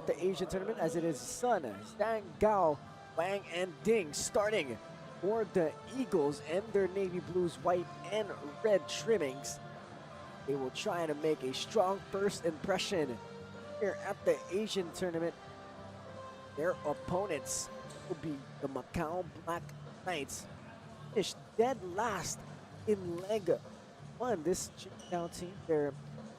at the Asian tournament, as it is Sun, Zhang, Gao, Wang, and Ding starting for the Eagles and their navy blues, white, and red trimmings. They will try to make a strong first impression here at the Asian tournament. Their opponents will be the Macau Black Knights. Finished dead last in leg one. This Qingdao team, they're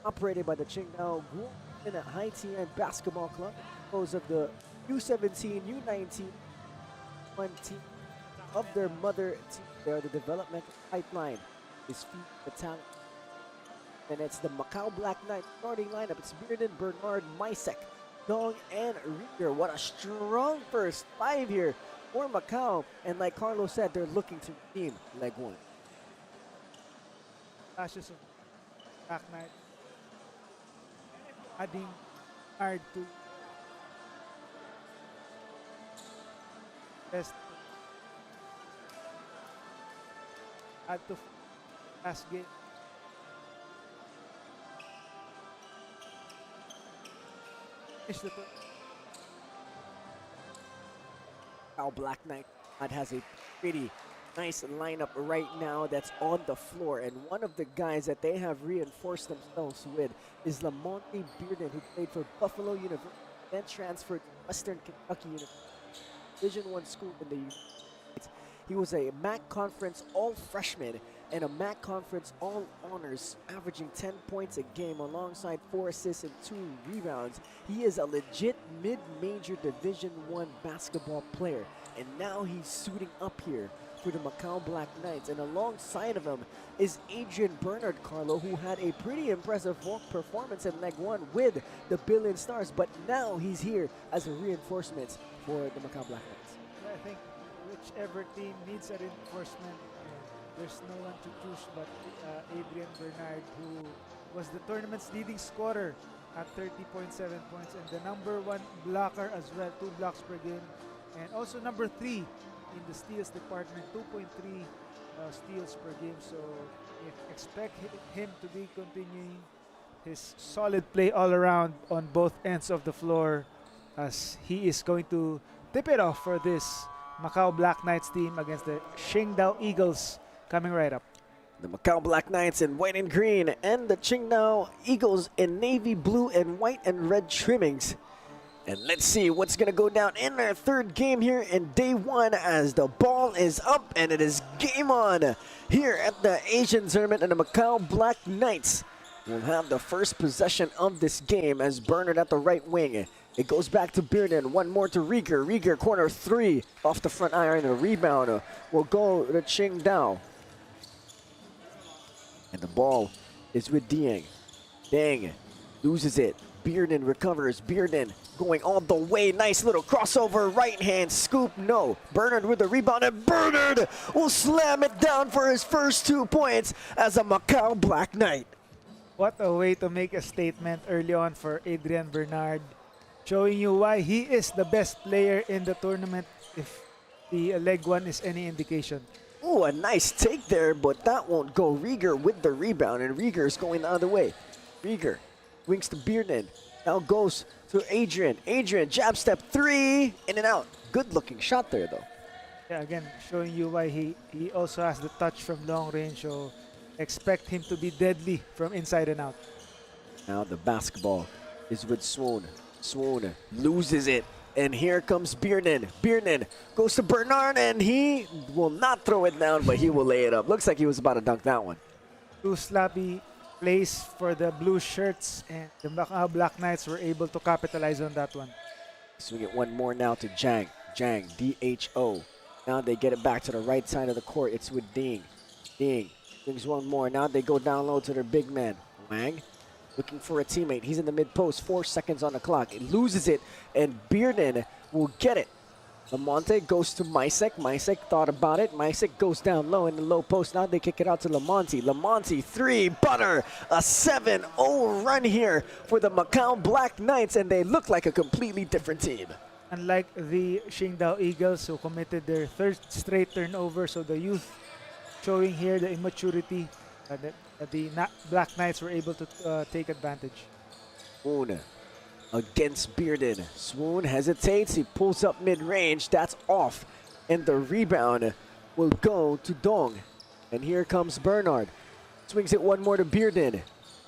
operated by the QINFDAO Guoxin Haitan Basketball Club, composed of the U17, U19, one team of their mother team. They are the development pipeline. Is feet battalion. And it's the Macau Black Knight starting lineup. It's Bearden, Bernard, Mysek, Dong, and Rieger. What a strong first five here for Macau. And like Carlos said, they're looking to redeem leg one. Flashes of Black Knight adding hard to best add to last game. Our Black Knight has a pretty nice lineup right now that's on the floor, and one of the guys that they have reinforced themselves with is Lamonte Bearden, who played for Buffalo University, then transferred to Western Kentucky University, Division I school in the United States. He was a MAC Conference All-Freshman and a MAC Conference All-Honors, averaging 10 points a game alongside 4 assists and 2 rebounds. He is a legit mid-major Division I basketball player, and now he's suiting up here for the Macau Black Knights. And alongside of him is Adrian Bernard, Carlo, who had a pretty impressive performance in leg one with the Billion Stars, but now he's here as a reinforcement for the Macau Black Knights. I think whichever team needs a reinforcement, there's no one to choose but Adrian Bernard, who was the tournament's leading scorer at 30.7 points and the #1 blocker as well, 2 blocks per game, and also #3 in the steals department, 2.3 steals per game. So expect him to be continuing his solid play all around on both ends of the floor, as he is going to tip it off for this Macau Black Knights team against the Qingdao Eagles coming right up. The Macau Black Knights in white and green, and the Qingdao Eagles in navy blue and white and red trimmings. And let's see what's going to go down in our third game here in day one, as the ball is up and it is game on here at the Asian tournament, and the Macau Black Knights will have the first possession of this game as Bernard at the right wing. It goes back to Bearden, one more to Rieger. Rieger, corner 3 off the front iron, and a rebound will go to Qingdao. And the ball is with Dieng. Dieng loses it. Bearden recovers. Bearden going all the way. Nice little crossover. Right hand scoop. No. Bernard with the rebound. And Bernard will slam it down for his first 2 points as a Macau Black Knight. What a way to make a statement early on for Adrian Bernard, showing you why he is the best player in the tournament, if the leg one is any indication. Oh, a nice take there, but that won't go. Rieger with the rebound, and Rieger is going the other way. Rieger wings to Bearden. Now goes to Adrian. Adrian, jab step 3, in and out. Good looking shot there, though. Yeah, again, showing you why he also has the touch from long range, so expect him to be deadly from inside and out. Now the basketball is with Swoon. Swoon loses it. And here comes Bearden. Bearden goes to Bernard, and he will not throw it down, but he will lay it up. Looks like he was about to dunk that one. 2 sloppy plays for the blue shirts, and the Macau Black Knights were able to capitalize on that one. Swing it one more now to Jang. Jang, D-H-O. Now they get it back to the right side of the court. It's with Ding. Ding brings one more. Now they go down low to their big man. Wang looking for a teammate. He's in the mid-post. 4 seconds on the clock. It loses it, and Bearden will get it. Lamonte goes to Mysek. Mysek thought about it. Mysek goes down low in the low post. Now they kick it out to Lamonte. Lamonte, 3, butter. A 7-0 run here for the Macau Black Knights, and they look like a completely different team. Unlike the Qingdao Eagles, who committed their 3rd straight turnover, so the youth showing here the immaturity that the Black Knights were able to take advantage. Moon against Bearden. Swoon hesitates, he pulls up mid-range, that's off. And the rebound will go to Dong. And here comes Bernard. Swings it one more to Bearden.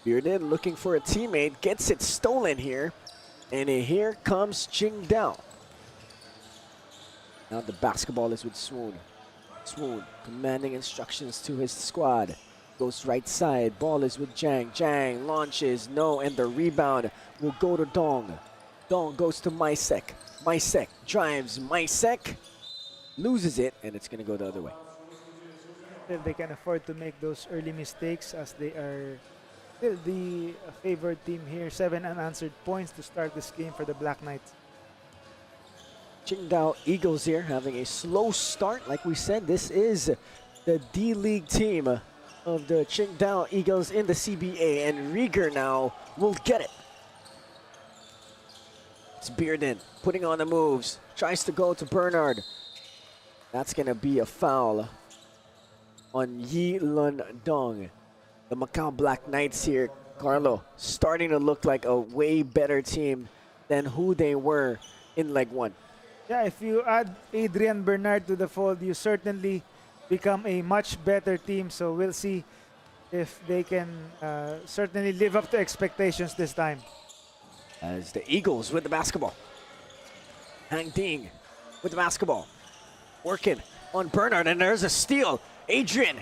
Bearden looking for a teammate, gets it stolen here. And here comes QINFDAO. Now the basketball is with Swoon. Swoon commanding instructions to his squad. Goes right side, ball is with Jang. Jang launches, no, and the rebound will go to Dong. Dong goes to Mysek. Mysek drives, Mysek loses it, and it's gonna go the other way. If they can afford to make those early mistakes, as they are still the favored team here. 7 unanswered points to start this game for the Black Knights. QINFDAO Eagles here having a slow start. Like we said, this is the D-League team of the QINFDAO Eagles in the CBA, and Rieger now will get it. It's Bearden putting on the moves, tries to go to Bernard. That's gonna be a foul on Yi Lun Dong. The Macau Black Knights here, Carlo, starting to look like a way better team than who they were in leg 1. Yeah, if you add Adrian Bernard to the fold, you certainly become a much better team. So we'll see if they can certainly live up to expectations this time. As the Eagles with the basketball. Hang Ding with the basketball. Working on Bernard, and there's a steal. Adrian,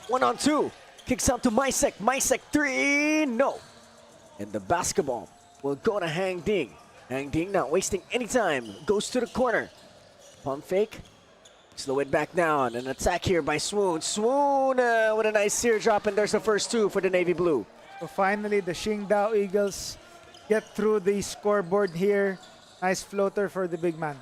1-on-2. Kicks out to Mysek. Mysek 3, no. And the basketball will go to Hang Ding. Hang Ding not wasting any time. Goes to the corner. Pump fake. Slow it back down. An attack here by Swoon. Swoon with a nice sear drop, and there's the first 2 for the Navy Blue. So finally, the QINFDAO Eagles get through the scoreboard here. Nice floater for the big man.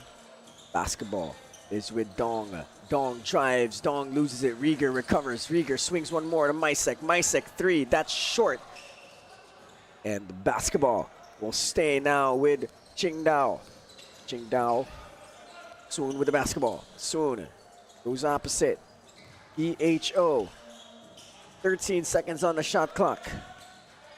Basketball is with Dong. Dong drives. Dong loses it. Rieger recovers. Rieger swings one more to Mysek. Mysek 3. That's short. And the basketball will stay now with QINFDAO. QINFDAO. Swoon with the basketball. Swoon goes opposite. EHO. 13 seconds on the shot clock.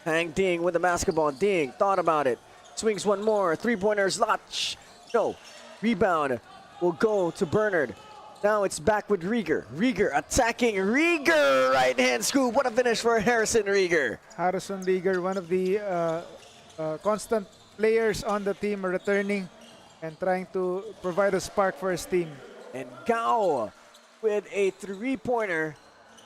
Hang Ding with the basketball. Ding thought about it. Swings one more. 3-pointers. Lotch. No. Rebound will go to Bernard. Now it's back with Rieger. Rieger attacking. Rieger! Right hand scoop. What a finish for Harrison Rieger. Harrison Rieger, one of the constant players on the team, returning and trying to provide a spark for his team. And Gao with a 3-pointer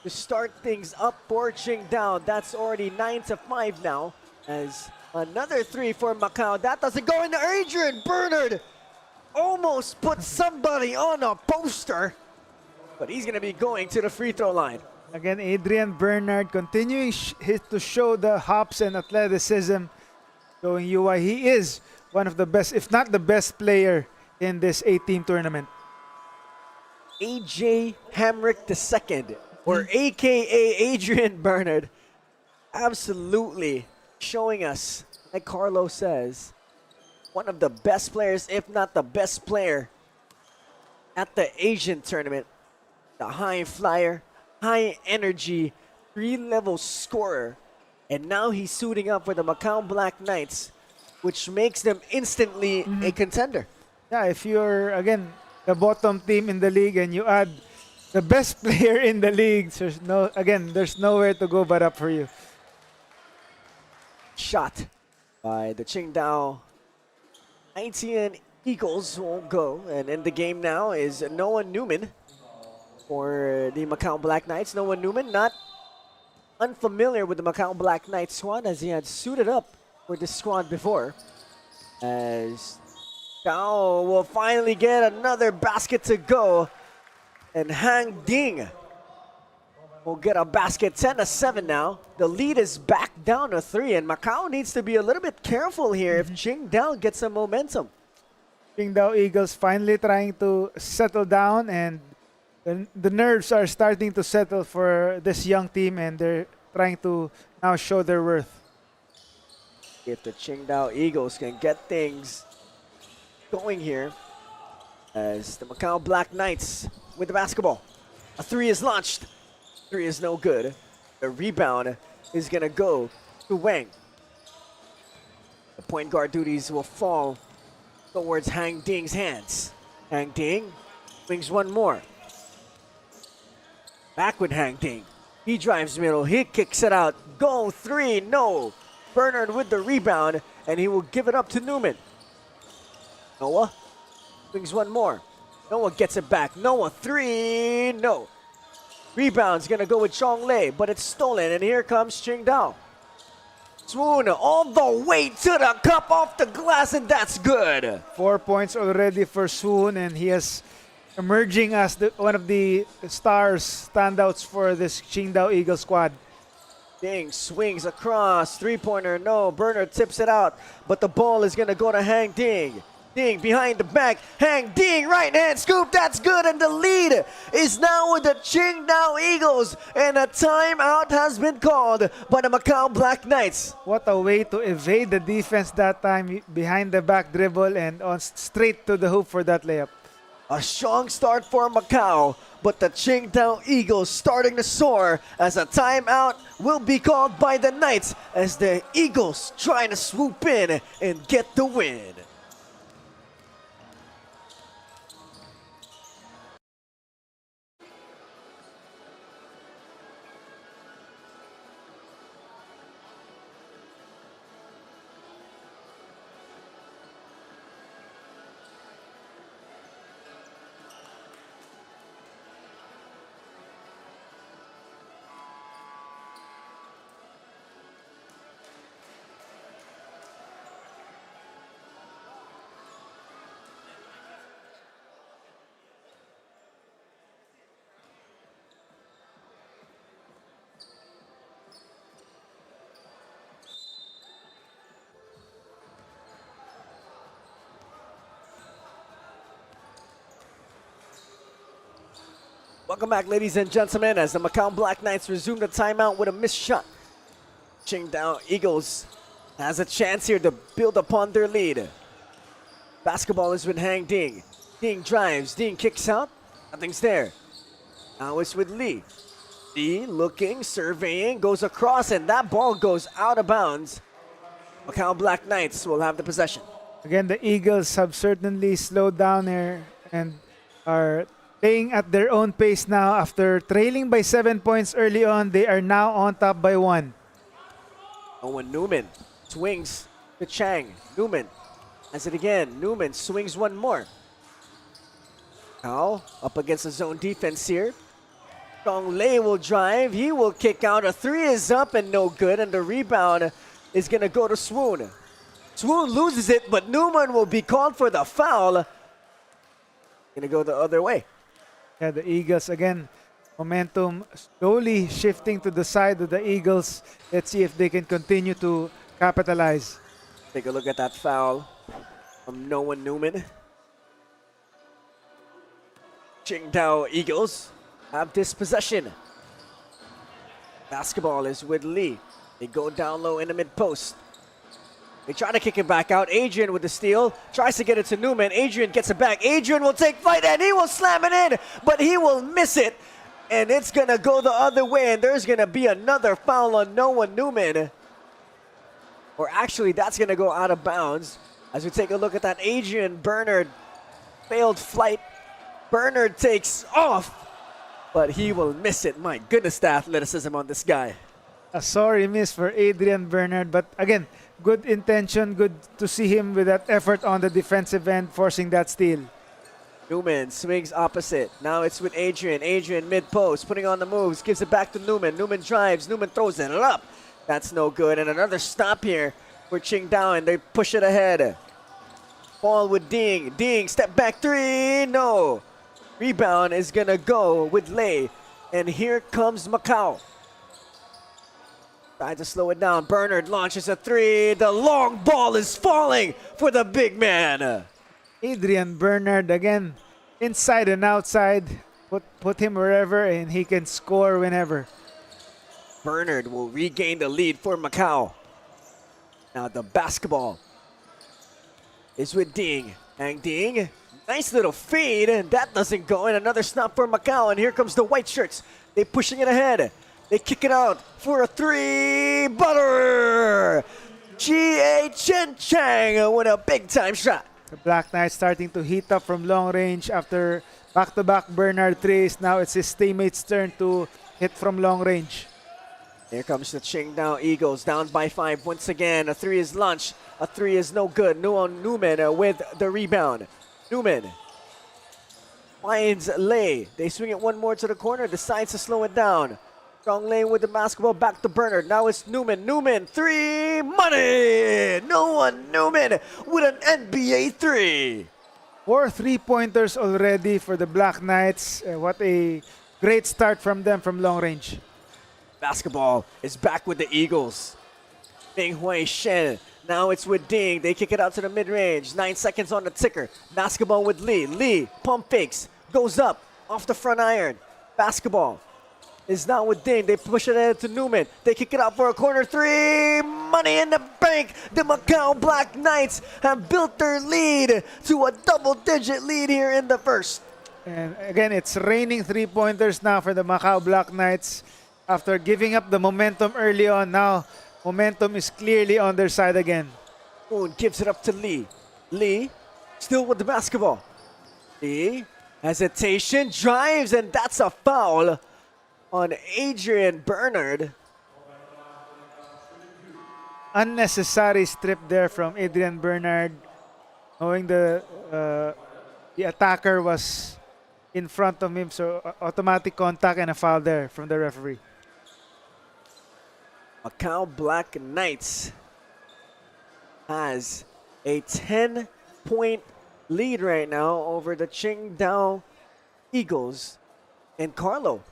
to start things up for QINFDAO. That's already 9-5 now. As another 3 for Macau. That doesn't go into Adrian. Bernard almost put somebody on a poster, but he's going to be going to the free throw line. Again, Adrian Bernard continuing to show the hops and athleticism, showing you why he is one of the best, if not the best player in this 8-team tournament. AJ Hamrick II, or AKA Adrian Bernard, absolutely showing us, like Carlo says, one of the best players, if not the best player at the Asian tournament. The high flyer, high energy, 3-level scorer. And now he's suiting up for the Macau Black Knights, which makes them instantly a contender. Yeah, if you're, again, the bottom team in the league and you add the best player in the league, there's nowhere to go but up for you. Shot by the QINFDAO Haitian Eagles won't go. And in the game now is Noah Newman for the Macau Black Knights. Noah Newman, not unfamiliar with the Macau Black Knights squad, as he had suited up for this squad before. As Gao will finally get another basket to go. And Hang Ding will get a basket. 10-7 now. The lead is back down to 3, and Macau needs to be a little bit careful here if QINFDAO gets some momentum. QINFDAO Eagles finally trying to settle down, and the nerves are starting to settle for this young team, and they're trying to now show their worth. If the QINFDAO Eagles can get things going here, as the Macau Black Knights with the basketball. A 3 is launched. 3 is no good. The rebound is going to go to Wang. The point guard duties will fall towards Hang Ding's hands. Hang Ding swings one more. Back with Hang Ding. He drives middle, he kicks it out. Go three, no. Bernard with the rebound, and he will give it up to Newman. Noah swings one more. Noah gets it back. Noah three, no. Rebound's gonna go with Chong Lei, but it's stolen, and here comes QINFDAO. Swoon all the way to the cup off the glass, and that's good. 4 points already for Swoon, and he is emerging as one of the stars, standouts for this QINFDAO Eagle squad. Ding swings across, three-pointer, no. Bernard tips it out, but the ball is gonna go to Hang Ding. Ding behind the back, Hang Ding, right hand scoop, that's good, and the lead is now with the QINFDAO Eagles, and a timeout has been called by the Macau Black Knights. What a way to evade the defense that time, behind the back dribble and on straight to the hoop for that layup. A strong start for Macau, but the QINFDAO Eagles starting to soar as a timeout will be called by the Knights as the Eagles trying to swoop in and get the win. Welcome back, ladies and gentlemen, as the Macau Black Knights resume the timeout with a missed shot. QINFDAO Eagles has a chance here to build upon their lead. Basketball is with Hang Ding. Ding drives, Ding kicks out, nothing's there. Now it's with Lee. Lee looking, surveying, goes across, and that ball goes out of bounds. Macau Black Knights will have the possession. Again, the Eagles have certainly slowed down here and are playing at their own pace now. After trailing by 7 points early on, they are now on top by 1. Owen Newman swings to Chang. Newman has it again. Newman swings one more. Now up against the zone defense here. Chong Lei will drive. He will kick out. A three is up and no good, and the rebound is going to go to Swoon. Swoon loses it, but Newman will be called for the foul. Going to go the other way. Yeah, the Eagles again, momentum slowly shifting to the side of the Eagles. Let's see if they can continue to capitalize. Take a look at that foul from Noah Newman. QINFDAO Eagles have this possession. Basketball is with Lee. They go down low in the mid-post. They try to kick it back out. Adrian with the steal. Tries to get it to Newman. Adrian gets it back. Adrian will take flight and he will slam it in, but he will miss it. And it's going to go the other way, and there's going to be another foul on Noah Newman. Or actually, that's going to go out of bounds. As we take a look at that, Adrian Bernard failed flight. Bernard takes off, but he will miss it. My goodness, the athleticism on this guy. A sorry miss for Adrian Bernard, but again, good intention, good to see him with that effort on the defensive end, forcing that steal. Newman swings opposite. Now it's with Adrian. Adrian mid-post, putting on the moves, gives it back to Newman. Newman drives, Newman throws it up. That's no good, and another stop here for QINFDAO, and they push it ahead. Ball with Ding. Ding, step back three, no. Rebound is gonna go with Lei, and here comes Macau. Tries to slow it down. Bernard launches a three. The long ball is falling for the big man. Adrian Bernard again, inside and outside. Put him wherever and he can score whenever. Bernard will regain the lead for Macau. Now the basketball is with Ding. Hang Ding. Nice little fade. And that doesn't go. And another stop for Macau. And here comes the white shirts. They're pushing it ahead. They kick it out for a three. Butter! G.A. Chen Chang with a big time shot. The Black Knight starting to heat up from long range after back-to-back Bernard threes. Now it's his teammates' turn to hit from long range. Here comes the Qingdao Eagles, down by 5 once again. A 3 is launched. A 3 is no good. Newman with the rebound. Newman finds Lei. They swing it one more to the corner, decides to slow it down. Strong Lane with the basketball, back to Bernard. Now it's Newman. Newman, 3, money! Newman with an NBA 3. 4 3-pointers already for the Black Knights. What a great start from them from long range. Basketball is back with the Eagles. Ming Hui Shen. Now it's with Ding. They kick it out to the mid-range. 9 seconds on the ticker. Basketball with Lee. Lee, pump fakes. Goes up off the front iron. Basketball is now with Ding. They push it in to Newman. They kick it out for a corner 3. Money in the bank. The Macau Black Knights have built their lead to a double-digit lead here in the first. And again, it's raining 3-pointers now for the Macau Black Knights. After giving up the momentum early on, now momentum is clearly on their side again. Moon gives it up to Lee. Lee still with the basketball. Lee, hesitation, drives, and that's a foul on Adrian Bernard. Unnecessary strip there from Adrian Bernard, knowing the attacker was in front of him, so automatic contact and a foul there from the referee. Macau Black Knights has a 10-point lead right now over the Qingdao Eagles. And Carlo,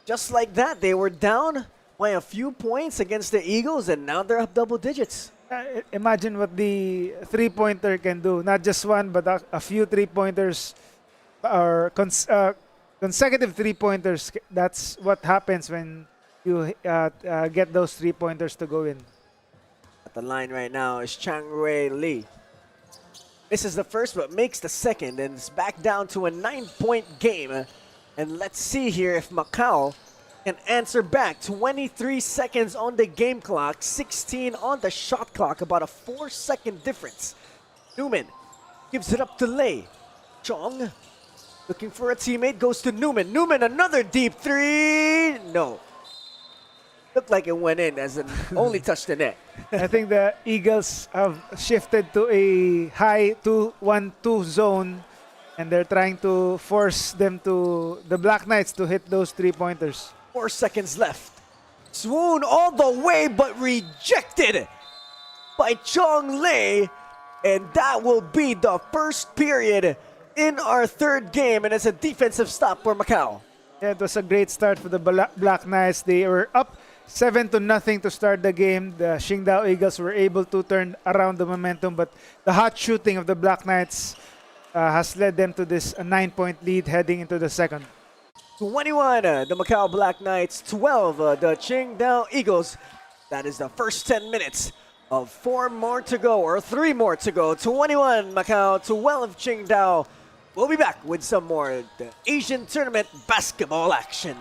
just like that, they were down by a few points against the Eagles, and now they're up double digits. Imagine what the 3-pointer can do. Not just one, but a few 3-pointers or consecutive 3-pointers. That's what happens when you get those 3-pointers to go in. At the line right now is Chang Rui Lee. Misses the first, but makes the second, and it's back down to a 9-point game. And let's see here if Macau can answer back. 23 seconds on the game clock, 16 on the shot clock, about a 4-second difference. Newman gives it up to Lei. Chong looking for a teammate, goes to Newman. Newman, another deep 3. No. Looked like it went in as it only touched the net. I think the Eagles have shifted to a high 2-1-2 zone, and they're trying to force them to the Black Knights to hit those 3-pointers. 4 seconds left. Swoon all the way, but rejected by Chong Lei. And that will be the first period in our third game, and it's a defensive stop for Macau. Yeah, it was a great start for the Black Knights. They were up 7-0 to start the game. The Qingdao Eagles were able to turn around the momentum, but the hot shooting of the Black Knights has led them to this 9-point lead heading into the second. 21, the Macau Black Knights, 12, the Qingdao Eagles. That is the first 10 minutes of 4 more to go, or 3 more to go. 21 Macau, 12 Qingdao. We'll be back with some more the Asian Tournament basketball action.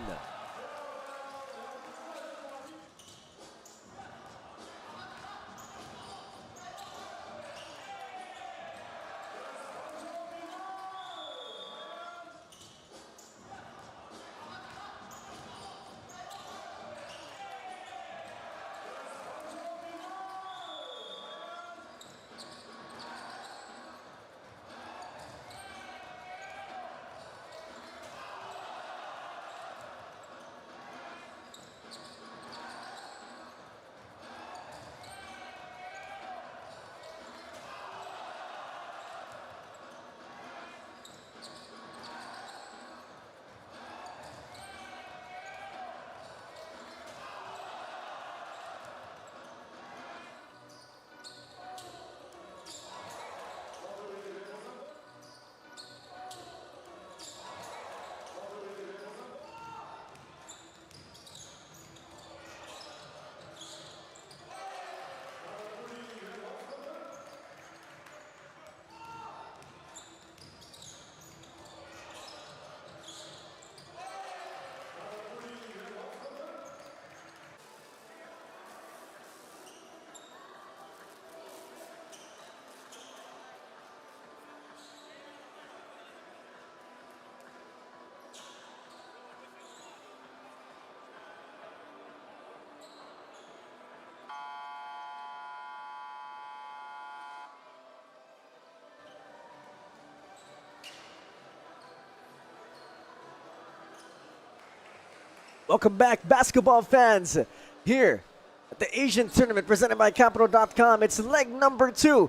Welcome back, basketball fans, here at the Asian tournament presented by Capital.com. It's leg number 2,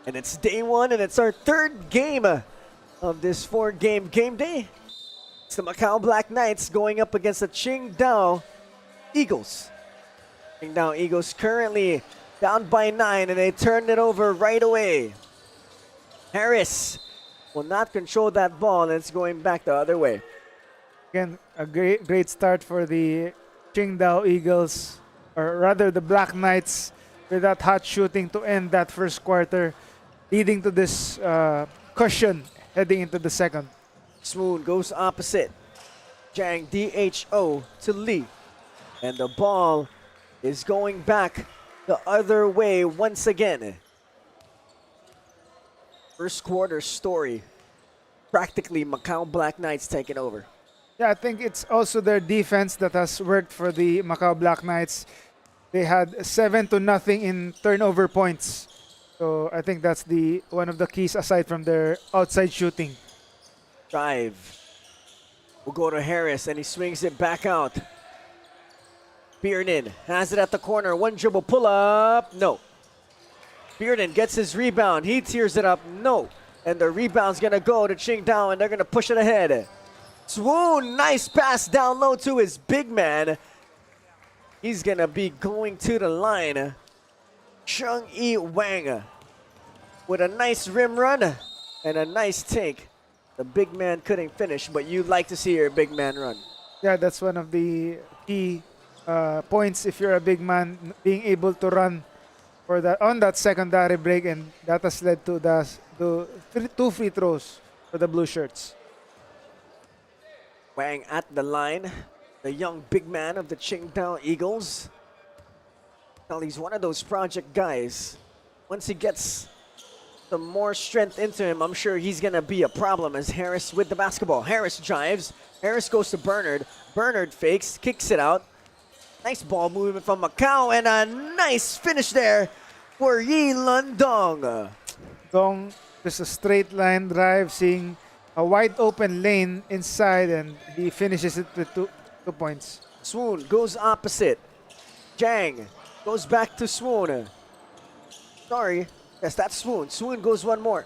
and it's day 1, and it's our 3rd game of this 4-game game day. It's the Macau Black Knights going up against the QINFDAO Eagles. QINFDAO Eagles currently down by 9, and they turned it over right away. Harris will not control that ball, and it's going back the other way. Again, a great start for the QINFDAO Eagles, or rather the Black Knights, with that hot shooting to end that first quarter, leading to this cushion heading into the second. Swoon goes opposite. Jang DHO to Lee. And the ball is going back the other way once again. First quarter story. Practically Macau Black Knights taking over. Yeah, I think it's also their defense that has worked for the Macau Black Knights. They had 7-0 in turnover points. So I think that's one of the keys aside from their outside shooting. Drive. Will go to Harris, and he swings it back out. Bearden has it at the corner. One dribble pull up. No. Bearden gets his rebound. He tears it up. No. And the rebound's going to go to QINFDAO, and they're going to push it ahead. Swoon, nice pass down low to his big man. He's going to be going to the line. Chung-E Wang with a nice rim run and a nice take. The big man couldn't finish, but you'd like to see your big man run. Yeah, that's one of the key points if you're a big man, being able to run for that on that secondary break, and that has led to two free throws for the blue shirts. Wang at the line, the young big man of the QINFDAO Eagles. Well, he's one of those project guys. Once he gets some more strength into him, I'm sure he's going to be a problem. As Harris with the basketball. Harris drives. Harris goes to Bernard. Bernard fakes, kicks it out. Nice ball movement from Macau, and a nice finish there for Yi Lundong. Dong, just a straight line drive, seeing a wide open lane inside, and he finishes it with two points. Swoon goes opposite. Jang goes back to Swoon. Sorry. Yes, that's Swoon. Swoon goes one more.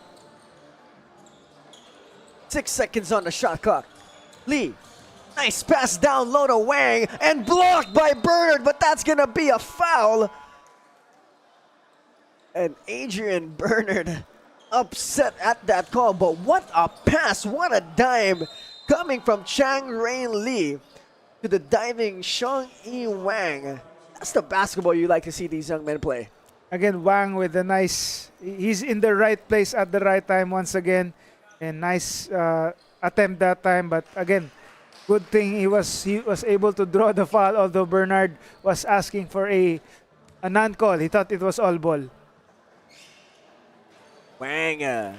6 seconds on the shot clock. Lee. Nice pass down low to Wang, and blocked by Bernard, but that's going to be a foul. And Adrian Bernard upset at that call, but what a pass, what a dime coming from Chang Rain Lee to the diving Chung-E Wang. That's the basketball you like to see these young men play. Again, Wang with a nice, he's in the right place at the right time once again, and nice attempt that time, but again, good thing he was able to draw the foul, although Bernard was asking for a non-call. He thought it was all ball. Wang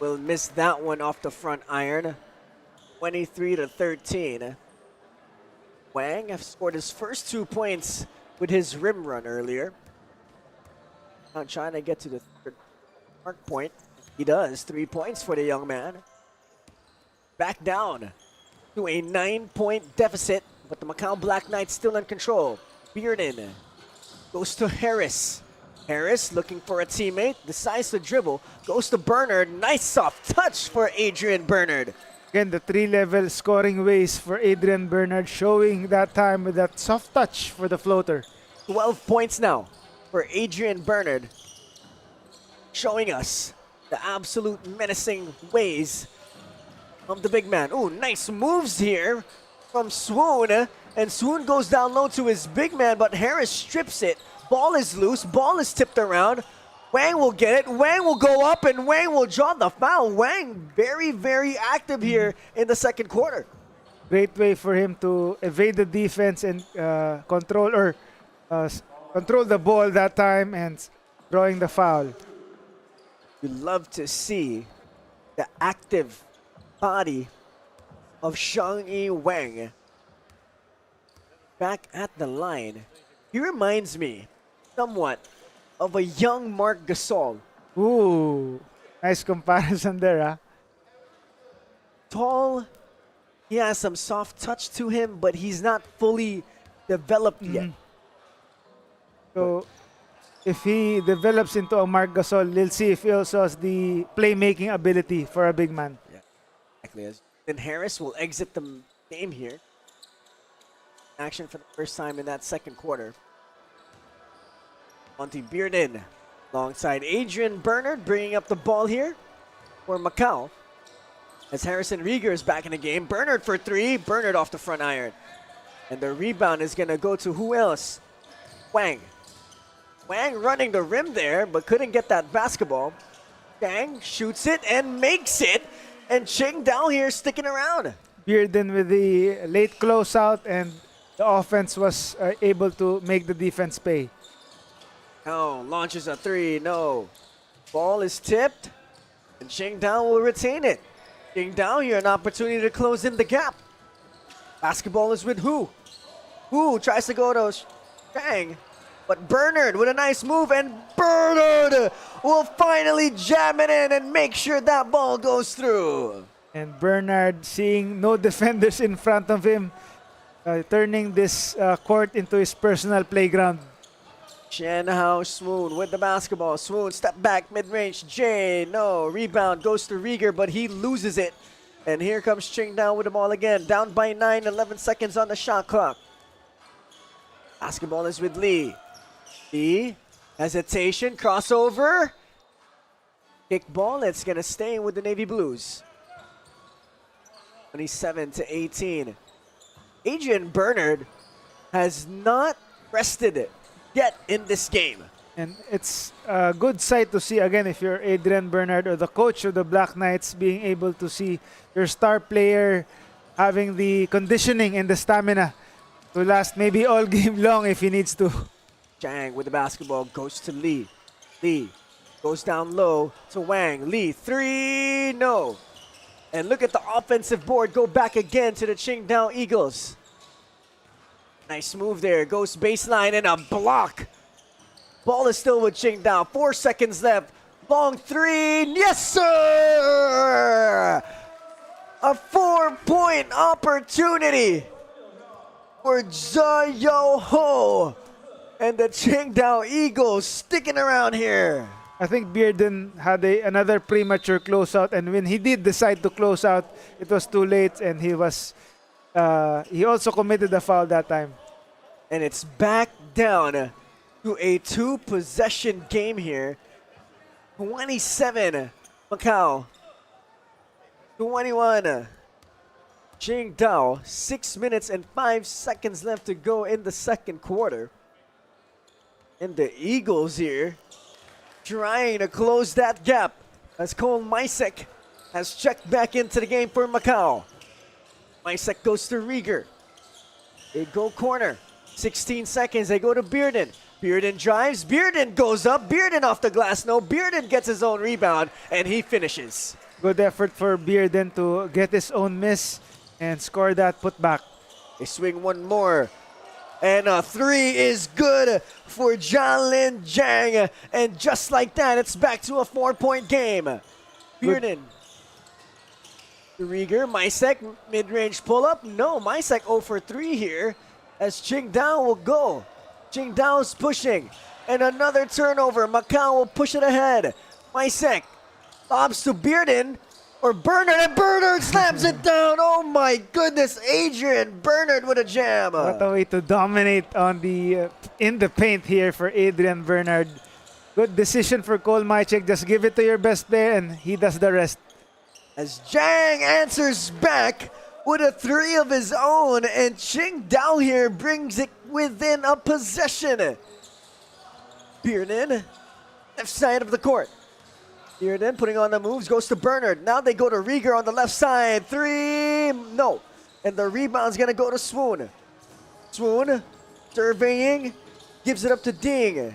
will miss that one off the front iron. 23-13. Wang has scored his first 2 points with his rim run earlier. Now trying to get to the third mark point. He does. 3 points for the young man. Back down to a 9-point deficit, but the Macau Black Knights still in control. Bearden goes to Harris. Harris looking for a teammate, decides to dribble, goes to Bernard. Nice soft touch for Adrian Bernard. Again, the 3-level scoring ways for Adrian Bernard, showing that time with that soft touch for the floater. 12 points now for Adrian Bernard, showing us the absolute menacing ways of the big man. Ooh, nice moves here from Swoon, and Swoon goes down low to his big man, but Harris strips it. Ball is loose, ball is tipped around. Wang will get it, Wang will go up, and Wang will draw the foul. Wang very, very active here in the second quarter. Great way for him to evade the defense and control the ball that time and drawing the foul. You love to see the active body of Chung-E Wang back at the line. He reminds me somewhat of a young Marc Gasol. Ooh, nice comparison there, huh? Tall, he he has some soft touch to him, but he's not fully developed yet. So if he develops into a Marc Gasol, we'll see if he also has the playmaking ability for a big man. Yeah, exactly. Then Harris will exit the game here. Action for the first time in that second quarter. Monty Bearden alongside Adrian Bernard bringing up the ball here for Macau. As Harrison Rieger is back in the game. Bernard for three. Bernard off the front iron. And the rebound is going to go to who else? Wang. Wang running the rim there, but couldn't get that basketball. Wang shoots it and makes it. And QINFDAO here sticking around. Bearden with the late closeout, and the offense was able to make the defense pay. Oh, launches a three. No. Ball is tipped. And QINFDAO will retain it. QINFDAO here an opportunity to close in the gap. Basketball is with who? Who tries to go to Shang. But Bernard with a nice move, and Bernard will finally jam it in and make sure that ball goes through. And Bernard, seeing no defenders in front of him, turning this court into his personal playground. Shanhao Swoon with the basketball. Swoon step back mid-range. Jay, no. Rebound goes to Rieger, but he loses it. And here comes QINFDAO with the ball again. Down by 9, 11 seconds on the shot clock. Basketball is with Lee. Lee, hesitation, crossover. Kick ball, it's going to stay with the Navy Blues. 27 to 18. Adrian Bernard has not rested it yet in this game. And it's a good sight to see, again, if you're Adrian Bernard or the coach of the Black Knights, being able to see your star player having the conditioning and the stamina to last maybe all game long if he needs to. Zhang with the basketball goes to Lee. Lee goes down low to Wang. Lee, three, no. And look at the offensive board go back again to the QINFDAO Eagles. Nice move there. Goes baseline and a block. Ball is still with QINFDAO. 4 seconds left. Long three. Yes, sir! A 4-point opportunity for Zha Ho. And the QINFDAO Eagles sticking around here. I think Bearden had another premature closeout, and when he did decide to close out, it was too late, and he also committed a foul that time. And it's back down to a 2-possession game here. 27 Macau. 21 QINFDAO. 6 minutes and 5 seconds left to go in the second quarter. And the Eagles here trying to close that gap as Cole Misek has checked back into the game for Macau. Misek goes to Rieger. They go corner. 16 seconds. They go to Bearden. Bearden drives. Bearden goes up. Bearden off the glass. No, Bearden gets his own rebound and he finishes. Good effort for Bearden to get his own miss and score that putback. They swing one more. And a three is good for Jialin Zhang. And just like that, it's back to a 4-point game. Bearden. Rieger, Misek, mid-range pull-up. No, Misek 0 for 3 here as QINFDAO will go. QINFDAO's pushing. And another turnover. Macau will push it ahead. Misek lobs to Bearden. Or Bernard, and Bernard slams it down. Oh my goodness, Adrian Bernard with a jam. What a way to dominate on the in the paint here for Adrian Bernard. Good decision for Cole Misek. Just give it to your best player and he does the rest. As Zhang answers back with a three of his own, and QINFDAO here brings it within a possession. Bearden, left side of the court. Bearden putting on the moves, goes to Bernard. Now they go to Rieger on the left side. Three, no. And the rebound's gonna go to Swoon. Swoon, surveying, gives it up to Ding.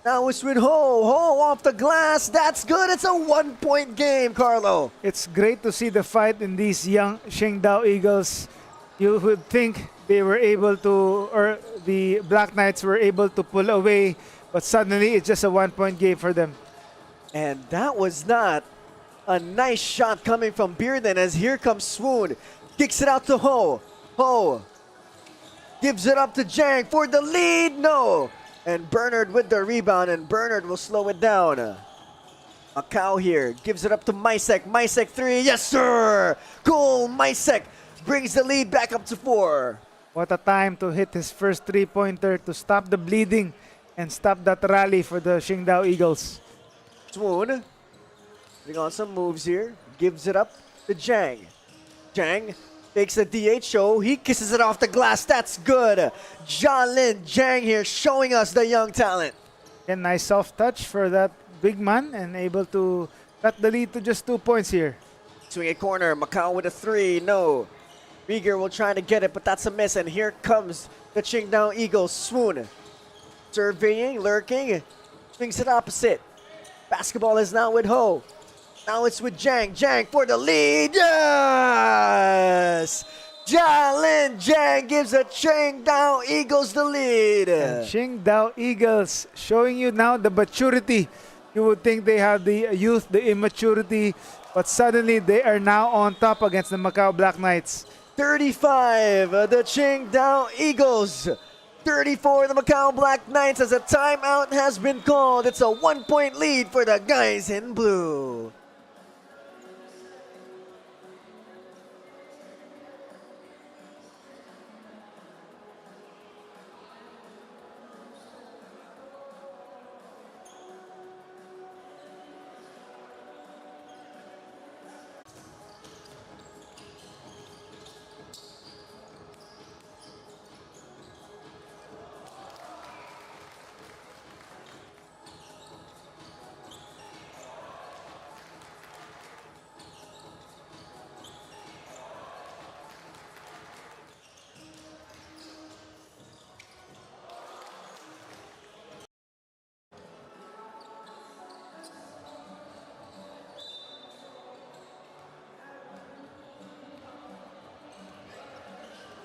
Now it's with Ho. Ho off the glass. That's good. It's a 1-point game, Carlo. It's great to see the fight in these young QINFDAO Eagles. You would think they were able to, or the Black Knights were able to pull away, but suddenly it's just a 1-point game for them. And that was not a nice shot coming from Bearden, as here comes Swoon. Kicks it out to Ho. Ho gives it up to Jang for the lead. No. And Bernard with the rebound, and Bernard will slow it down. Macau here gives it up to Mysek. Mysek 3. Yes, sir. Goal. Mysek brings the lead back up to 4. What a time to hit his first three-pointer to stop the bleeding and stop that rally for the QINFDAO Eagles. Swoon putting on some moves here. Gives it up to Jang. Jang takes a DHO. He kisses it off the glass. That's good. Jialin Jang here showing us the young talent. And nice soft touch for that big man and able to cut the lead to just 2 points here. Swing it corner. Macau with a 3. No. Rieger will try to get it, but that's a miss. And here comes the QINFDAO Eagles. Swoon surveying, lurking. Swings it opposite. Basketball is now with Ho. Now it's with Jang. Jang for the lead. Yes! Jialin Jang gives the QINFDAO Eagles the lead. And QINFDAO Eagles showing you now the maturity. You would think they have the youth, the immaturity, but suddenly they are now on top against the Macau Black Knights. 35, the QINFDAO Eagles. 34, the Macau Black Knights, as a timeout has been called. It's a 1-point lead for the guys in blue.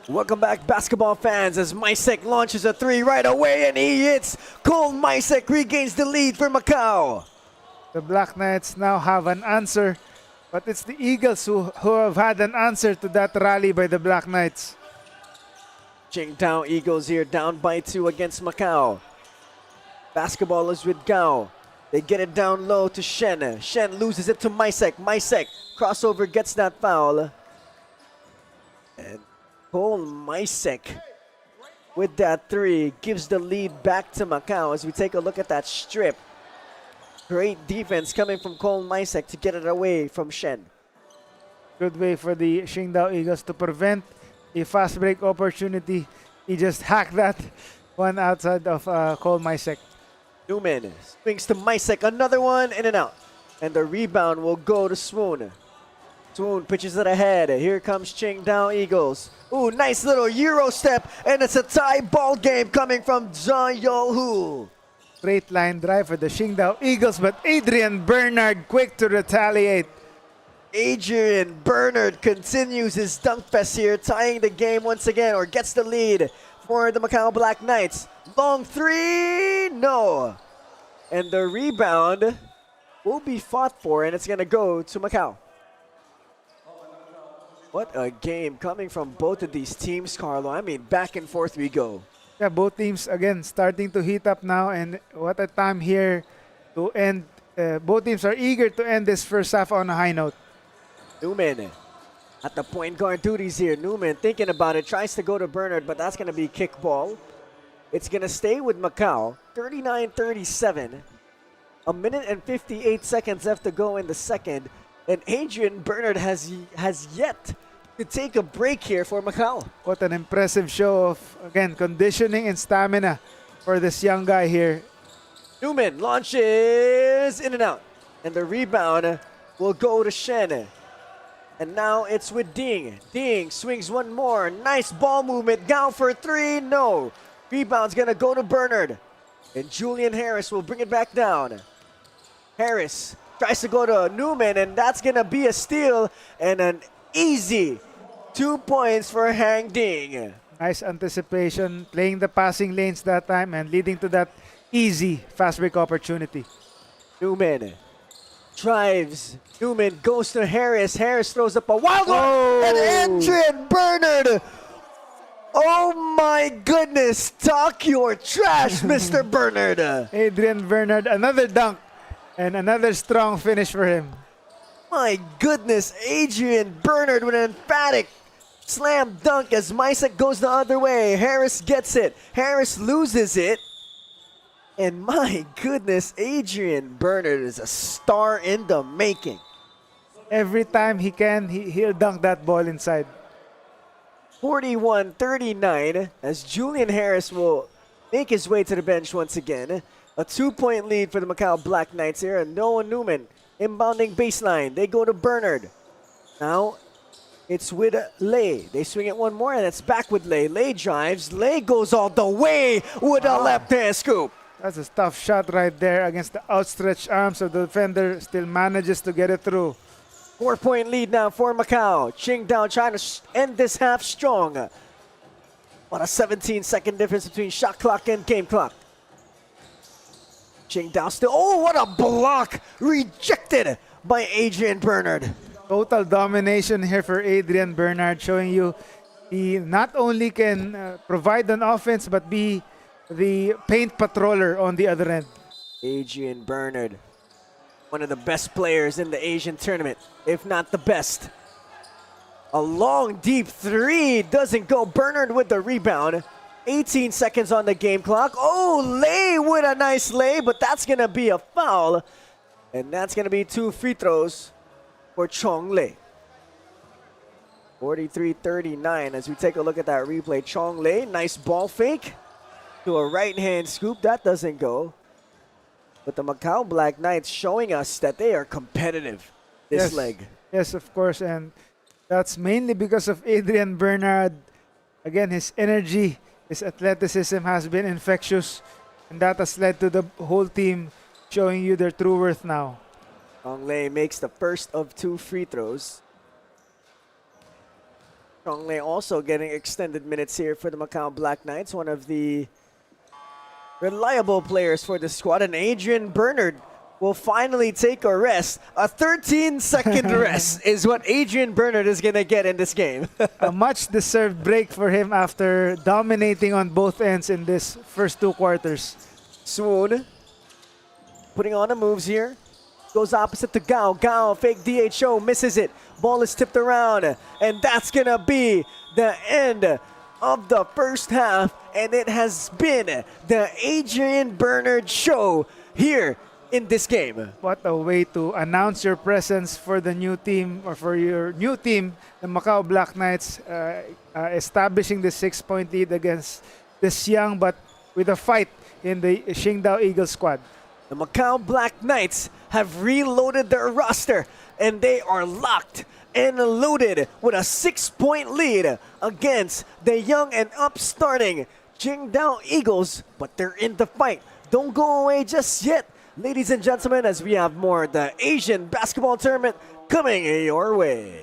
Welcome back, basketball fans, as Mysek launches a 3 right away, and he hits. Cole Mysek regains the lead for Macau. The Black Knights now have an answer, but it's the Eagles who have had an answer to that rally by the Black Knights. QINFDAO Eagles here, down by 2 against Macau. Basketball is with Gao. They get it down low to Shen. Shen loses it to Mysek. Mysek crossover, gets that foul. And Cole Mysek with that 3 gives the lead back to Macau as we take a look at that strip. Great defense coming from Cole Mysek to get it away from Shen. Good way for the QINFDAO Eagles to prevent a fast break opportunity. He just hacked that one outside of Cole Mysek. Newman swings to Mysek, another one, in and out. And the rebound will go to Swoon. Swoon pitches it ahead. Here comes QINFDAO Eagles. Ooh, nice little Euro step, and it's a tie ball game coming from Zhang Yo-Hu. Straight line drive for the QINFDAO Eagles, but Adrian Bernard quick to retaliate. Adrian Bernard continues his dunk fest here, tying the game once again, or gets the lead for the Macau Black Knights. Long 3, no. And the rebound will be fought for, and it's going to go to Macau. What a game coming from both of these teams, Carlo. I mean, back and forth we go. Yeah, both teams, again, starting to heat up now, and what a time here to end. Both teams are eager to end this first half on a high note. Newman at the point guard duties here. Newman thinking about it, tries to go to Bernard, but that's going to be kickball. It's going to stay with Macau. 39-37. A minute and 58 seconds left to go in the second. And Adrian Bernard has yet to take a break here for Macau. What an impressive show of, again, conditioning and stamina for this young guy here. Newman launches in and out. And the rebound will go to Shen. And now it's with Ding. Ding swings one more. Nice ball movement. Gao for 3. No. Rebound's going to go to Bernard. And Julian Harris will bring it back down. Harris tries to go to Newman, and that's going to be a steal and an easy 2 points for Hang Ding. Nice anticipation, playing the passing lanes that time and leading to that easy fast break opportunity. Newman drives. Newman goes to Harris. Harris throws up a wild one. Oh. And Adrian Bernard. Oh my goodness. Talk your trash, Mr. Bernard. Adrian Bernard, another dunk and another strong finish for him. My goodness. Adrian Bernard with an emphatic slam dunk as Mysek goes the other way. Harris gets it. Harris loses it. And my goodness, Adrian Bernard is a star in the making. Every time he can, he'll dunk that ball inside. 41-39 as Julian Harris will make his way to the bench once again. A 2-point lead for the Macau Black Knights here. And Noah Newman inbounding baseline. They go to Bernard. Now it's with Lay. They swing it one more and it's back with Lay. Lay drives. Lay goes all the way with a left-hand scoop. That's a tough shot right there against the outstretched arms of the defender. Still manages to get it through. 4-point lead now for Macau. QINFDAO trying to end this half strong. What a 17-second difference between shot clock and game clock. QINFDAO still, oh, what a block! Rejected by Adrian Bernard. Total domination here for Adrian Bernard, showing you he not only can provide an offense, but be the paint patroller on the other end. Adrian Bernard, one of the best players in the Asian tournament, if not the best. A long, deep three doesn't go. Bernard with the rebound. 18 seconds on the game clock. Oh, Lay with a nice lay, but that's going to be a foul. And that's going to be 2 free throws for Chong Lei. 43-39 as we take a look at that replay. Chong Lei, nice ball fake to a right-hand scoop. That doesn't go. But the Macau Black Knights showing us that they are competitive this leg. Yes, of course. And that's mainly because of Adrian Bernard. Again, his energy, his athleticism has been infectious. And that has led to the whole team showing you their true worth now. Chong Lei makes the first of 2 free throws. Chong Lei also getting extended minutes here for the Macau Black Knights. One of the reliable players for the squad. And Adrian Bernard will finally take a rest. A 13-second rest is what Adrian Bernard is going to get in this game. A much-deserved break for him after dominating on both ends in this first 2 quarters. Swoon putting on the moves here. Goes opposite to Gao. Gao, fake DHO, misses it. Ball is tipped around. And that's going to be the end of the first half. And it has been the Adrian Bernard show here in this game. What a way to announce your presence for the new team, or for your new team, the Macau Black Knights, establishing the 6-point lead against this young but with a fight in the QINFDAO Eagles squad. The Macau Black Knights have reloaded their roster and they are locked and loaded with a 6-point lead against the young and upstarting QINFDAO Eagles, but they're in the fight. Don't go away just yet, ladies and gentlemen, as we have more of the Asian basketball tournament coming your way.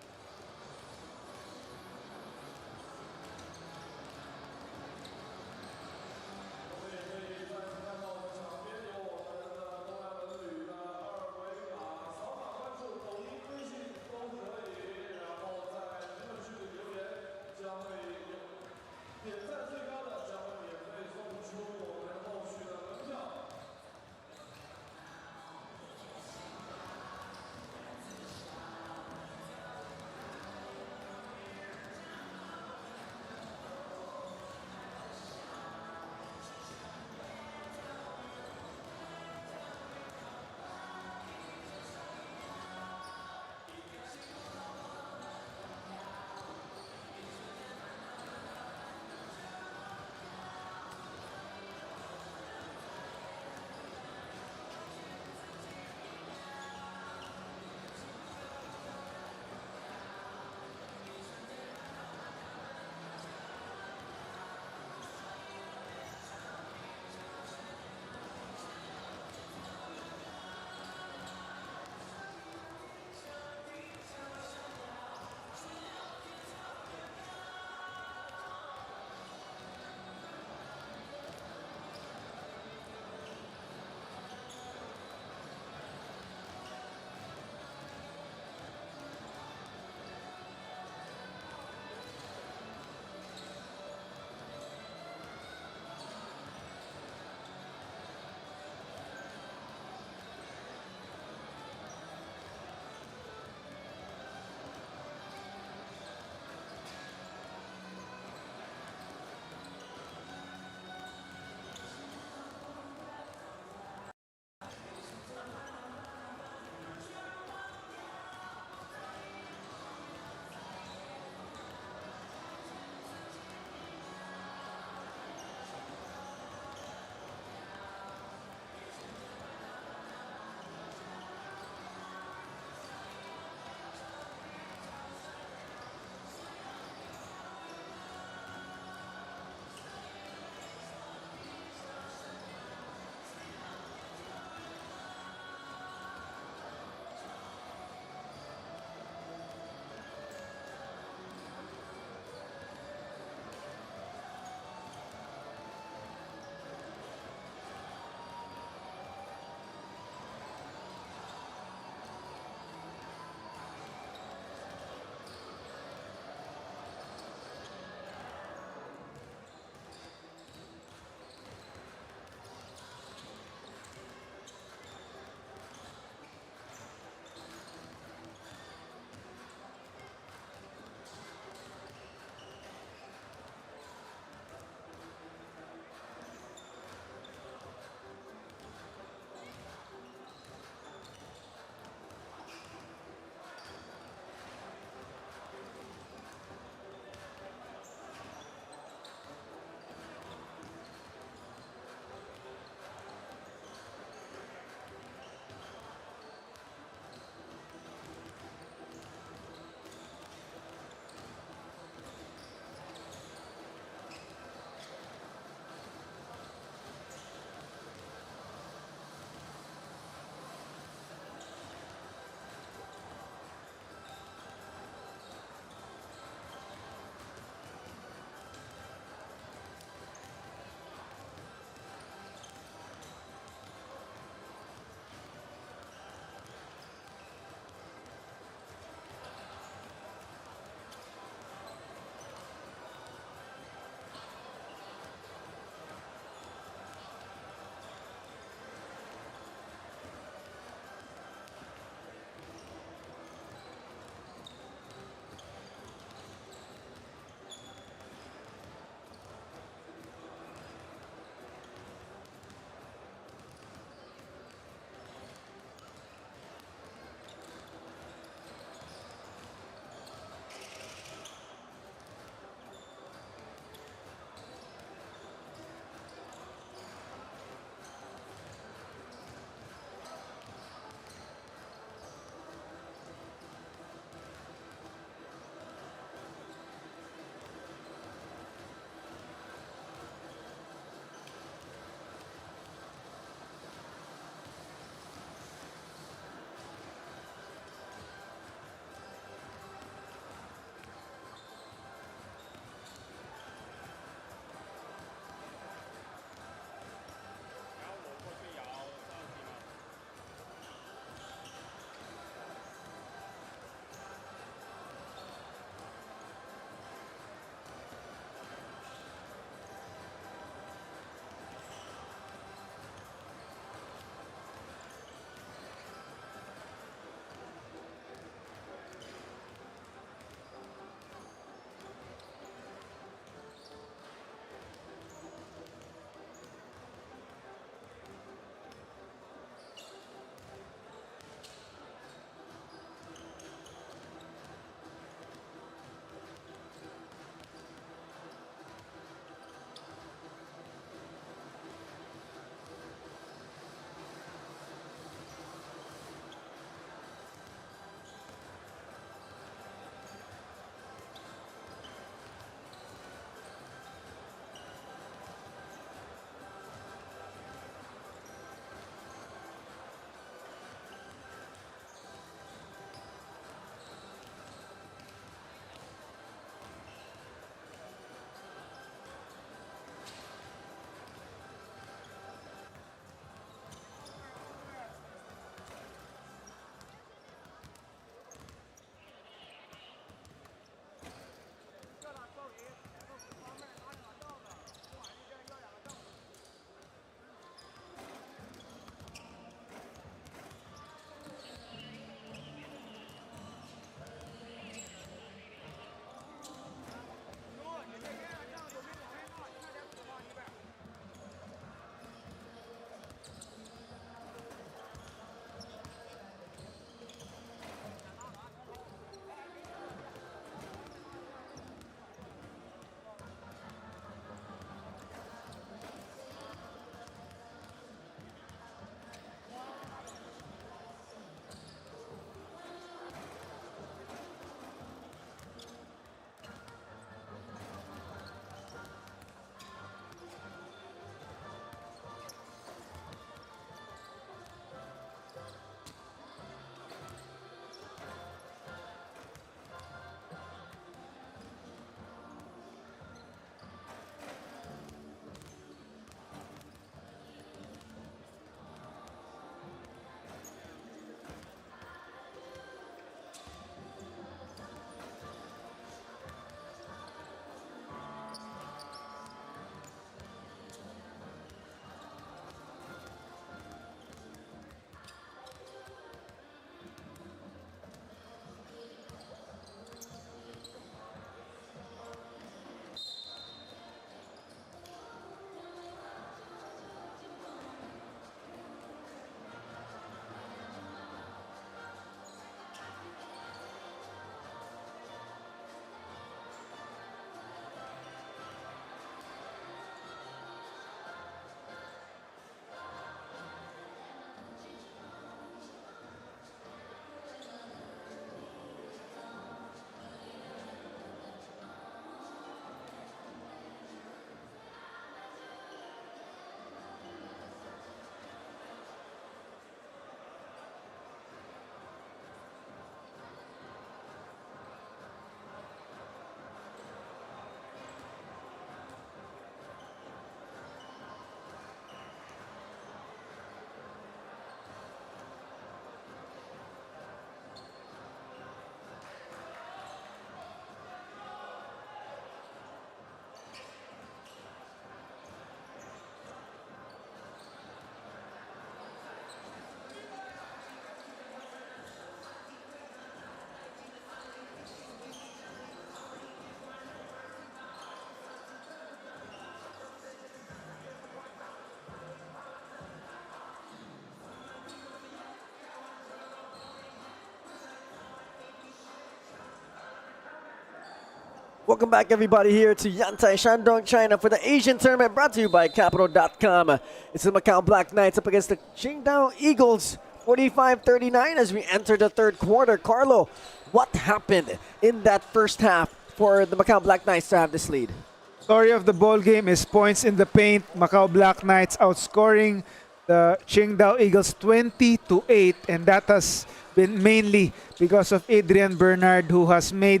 Welcome back, everybody, here to Yantai, Shandong, China for the Asian tournament brought to you by Capital.com. It's the Macau Black Knights up against the QINFDAO Eagles, 45-39 as we enter the third quarter. Carlo, what happened in that first half for the Macau Black Knights to have this lead? Story of the ball game is points in the paint. Macau Black Knights outscoring the QINFDAO Eagles 20-8, and that has been mainly because of Adrian Bernard, who has made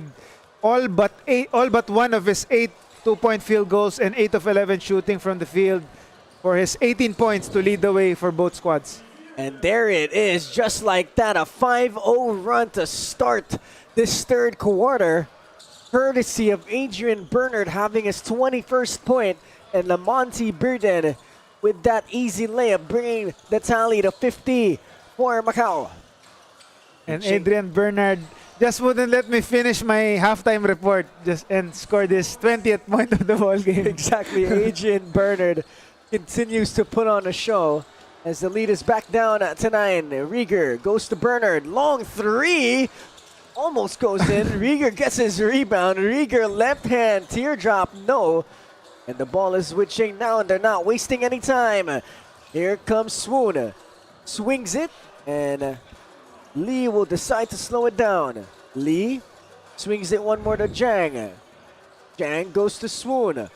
all but one of his 8 two-point field goals and 8 of 11 shooting from the field for his 18 points to lead the way for both squads. And there it is, just like that, a 5-0 run to start this third quarter, courtesy of Adrian Bernard having his 21st point, and Lamonte Bearden with that easy layup, bringing the tally to 50 for Macau. And Adrian Bernard just wouldn't let me finish my halftime report and score this 20th point of the ball game. Exactly, Adrian Bernard continues to put on a show as the lead is back down to 9. Rieger goes to Bernard, long three, almost goes in. Rieger gets his rebound. Rieger left hand teardrop, no. And the ball is switching now, and they're not wasting any time. Here comes Swoon, swings it, and Lee will decide to slow it down. Lee swings it one more to Jang. Jang goes to Swoon.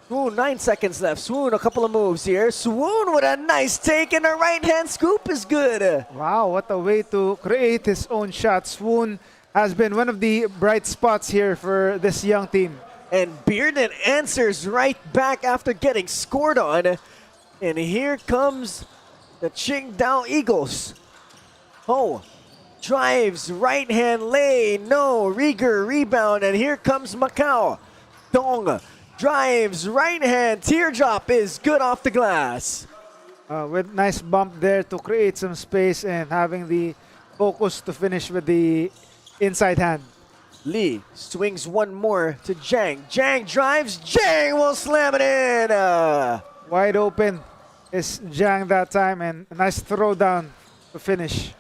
Swoon, 9 seconds left. Swoon, a couple of moves here. Swoon with a nice take, and a right-hand scoop is good. Wow, what a way to create his own shot. Swoon has been one of the bright spots here for this young team. And Bearden answers right back after getting scored on. And here comes the QINFDAO Eagles. Oh, drives, right-hand lay, no. Rieger rebound, and here comes Macau. Dong drives, right-hand teardrop is good off the glass. With nice bump there to create some space and having the focus to finish with the inside hand. Lee swings one more to Jang. Jang drives, Jang will slam it in. Wide open is Jang that time, and a nice throwdown to finish.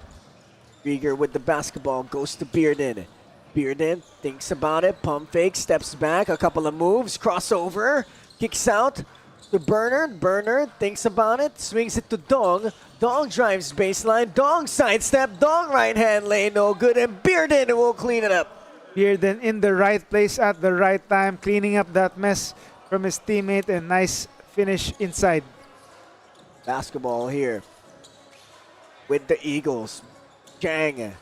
Rieger with the basketball goes to Bearden. Bearden thinks about it, pump fake, steps back, a couple of moves, crossover, kicks out to Bernard. Bernard thinks about it, swings it to Dong. Dong drives baseline, Dong sidestep, Dong right hand lay, no good, and Bearden will clean it up. Bearden in the right place at the right time, cleaning up that mess from his teammate, and nice finish inside. Basketball here with the Eagles. Jang,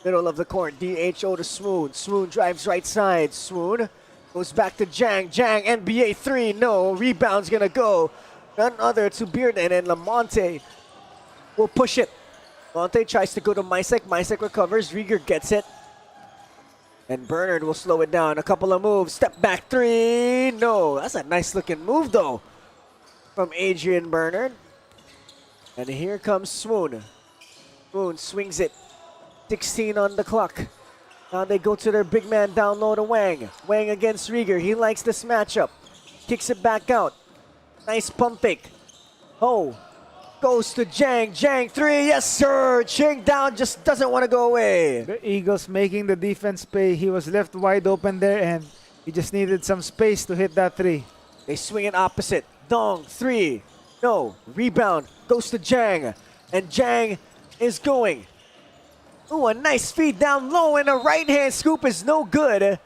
middle of the court, DHO to Swoon. Swoon drives right side. Swoon goes back to Jang. Jang, NBA 3, no. Rebound's gonna go. None other to Bearden, and Lamonte will push it. Lamonte tries to go to Mysek. Mysek recovers. Rieger gets it. And Bernard will slow it down. A couple of moves. Step back 3, no. That's a nice looking move, though, from Adrian Bernard. And here comes Swoon. Swoon swings it. 16 on the clock. Now they go to their big man down low to Wang. Wang against Rieger. He likes this matchup. Kicks it back out. Nice pump fake. Oh, goes to Jang. Jang 3, yes sir. QINFDAO just doesn't want to go away. The Eagles making the defense pay. He was left wide open there, and he just needed some space to hit that 3. They swing it opposite. Dong 3, no. Rebound goes to Jang. And Jang is going. Ooh, a nice feed down low, and a right-hand scoop is no good.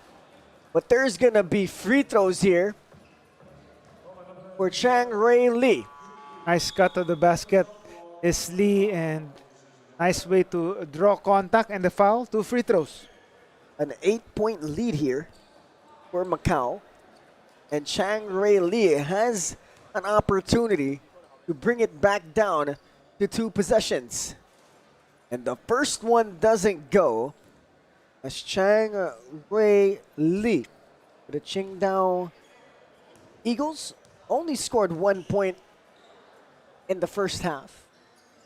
But there's going to be free throws here for Chang Ray Lee. Nice cut to the basket is Lee, and nice way to draw contact and the foul. 2 free throws. An 8-point lead here for Macau. And Chang Ray Lee has an opportunity to bring it back down to 2 possessions. And the first one doesn't go as Chang Ray Lee, the QINFDAO Eagles, only scored 1 point in the first half.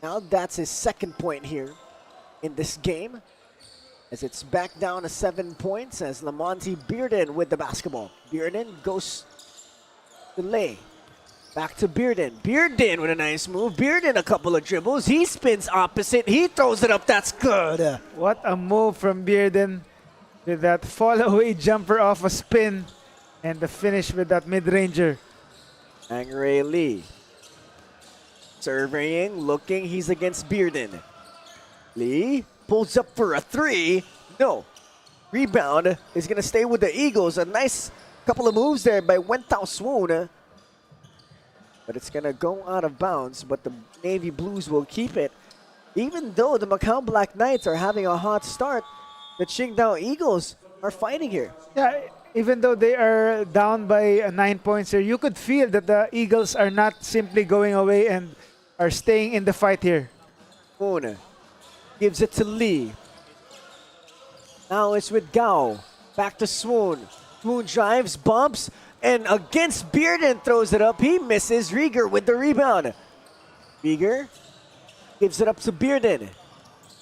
Now that's his 2nd point here in this game, as it's back down to 7 points as Lamonte Bearden with the basketball. Bearden goes to lay. Back to Bearden. Bearden with a nice move. Bearden a couple of dribbles. He spins opposite. He throws it up. That's good. What a move from Bearden with that fall away jumper off a spin. And the finish with that mid-ranger. Angry Lee. Surveying, looking, he's against Bearden. Lee pulls up for a three. No. Rebound is going to stay with the Eagles. A nice couple of moves there by YANTAI Swoon. But it's going to go out of bounds, but the Navy Blues will keep it. Even though the Macau Black Knights are having a hot start, the QINFDAO Eagles are fighting here. Yeah, even though they are down by 9 points here, you could feel that the Eagles are not simply going away and are staying in the fight here. Swoon gives it to Lee. Now it's with Gao. Back to Swoon. Swoon drives, bumps, and against Bearden throws it up. He misses. Rieger with the rebound. Rieger gives it up to Bearden.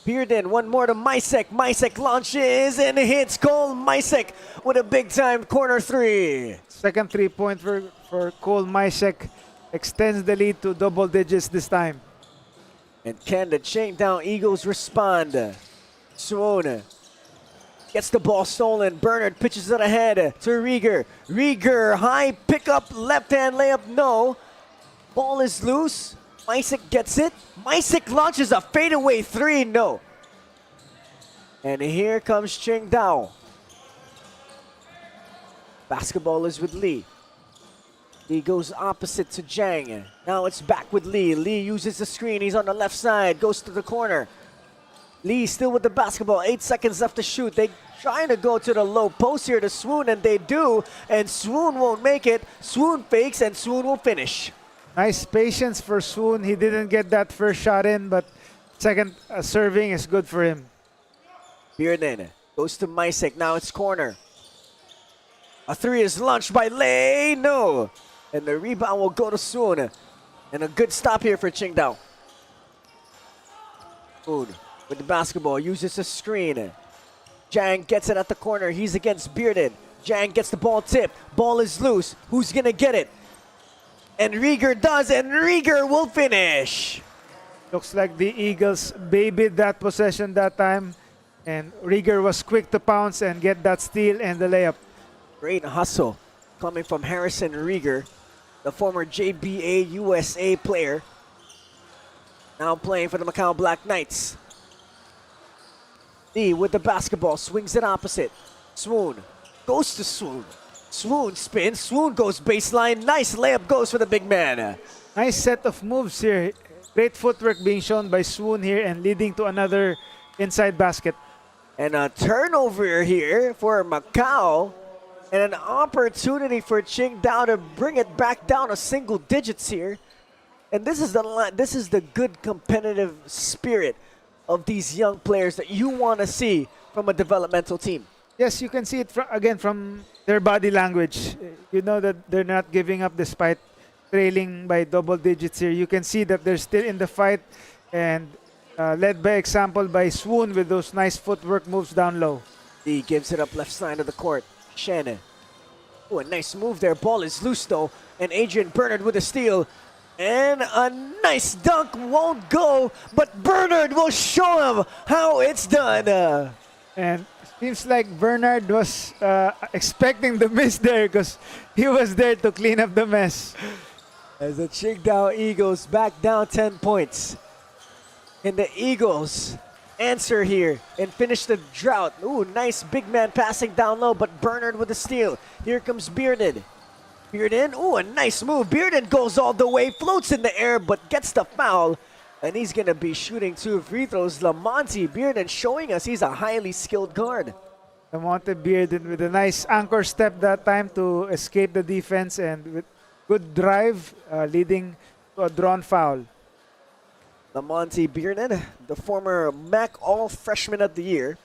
Bearden, one more to Mysek. Mysek launches and hits Cole Mysek with a big-time corner three. Second 3-point for Cole Mysek extends the lead to double digits this time. And can the QINFDAO Eagles respond? Swoon gets the ball stolen. Bernard pitches it ahead to Rieger. Rieger, high pickup, left-hand layup, no. Ball is loose. Mysek gets it. Mysek launches a fadeaway three, no. And here comes QINFDAO. Basketball is with Lee. Lee goes opposite to Jang. Now it's back with Lee. Lee uses the screen. He's on the left side. Goes to the corner. Lee still with the basketball. 8 seconds left to shoot. They trying to go to the low post here to Swoon, and they do. And Swoon won't make it. Swoon fakes, and Swoon will finish. Nice patience for Swoon. He didn't get that first shot in, but second serving is good for him. Bearden goes to Mysek. Now it's corner. A three is launched by Lei. No. And the rebound will go to Swoon. And a good stop here for QINFDAO. Swoon with the basketball. Uses the screen. Jang gets it at the corner. He's against Bearden. Jang gets the ball tipped. Ball is loose. Who's going to get it? And Rieger does, and Rieger will finish. Looks like the Eagles babied that possession that time. And Rieger was quick to pounce and get that steal and the layup. Great hustle coming from Harrison Rieger, the former JBA USA player. Now playing for the Macau Black Knights. Lee with the basketball, swings it opposite. Swoon goes to Swoon. Swoon spins, Swoon goes baseline. Nice layup goes for the big man. Nice set of moves here. Great footwork being shown by Swoon here and leading to another inside basket. And a turnover here for Macau. And an opportunity for QINFDAO to bring it back down to single digits here. And this is the good competitive spirit of these young players that you want to see from a developmental team. Yes, you can see it again from their body language. You know that they're not giving up despite trailing by double digits here. You can see that they're still in the fight and led by example by Swoon with those nice footwork moves down low. He gives it up left side of the court. Shannon. Oh, a nice move there. Ball is loose though. And Adrian Bernard with a steal. And a nice dunk won't go, but Bernard will show him how it's done. And seems like Bernard was expecting the miss there because he was there to clean up the mess. As the QINFDAO Eagles back down 10 points. And the Eagles answer here and finish the drought. Ooh, nice big man passing down low, but Bernard with a steal. Here comes Bearden. Bearden, ooh, a nice move. Bearden goes all the way, floats in the air, but gets the foul. And he's going to be shooting 2 free throws. Lamonte Bearden showing us he's a highly skilled guard. Lamonte Bearden with a nice anchor step that time to escape the defense and with good drive leading to a drawn foul. Lamonte Bearden, the former MAC All Freshman of the Year.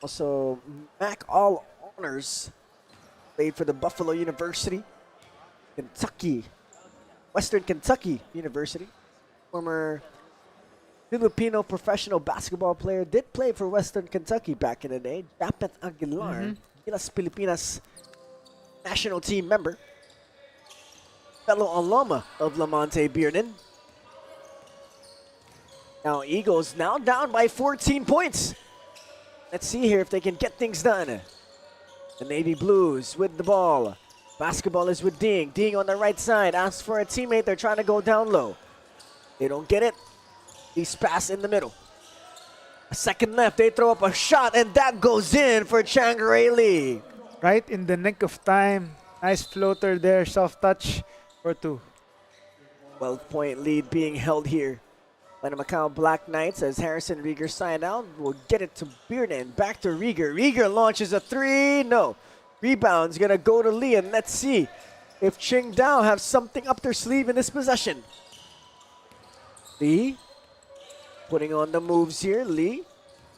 Also MAC All Honors. Played for the Buffalo University, Kentucky, Western Kentucky University. Former Filipino professional basketball player. Did play for Western Kentucky back in the day. Japet Aguilar, Gilas Pilipinas national team member. Fellow alumna of Lamonte Bearden. Now Eagles now down by 14 points. Let's see here if they can get things done. The Navy Blues with the ball. Basketball is with Ding. Ding on the right side. Asks for a teammate. They're trying to go down low. They don't get it. He's pass in the middle. A second left. They throw up a shot, and that goes in for Chang-Rae Lee. Right in the nick of time. Nice floater there. Soft touch for 2. 12-point lead being held here by the Macau Black Knights as Harrison Rieger side out. Will get it to Bearden. Back to Rieger. Rieger launches a 3. No. Rebound's going to go to Lee, and let's see if QINFDAO have something up their sleeve in this possession. Lee putting on the moves here. Lee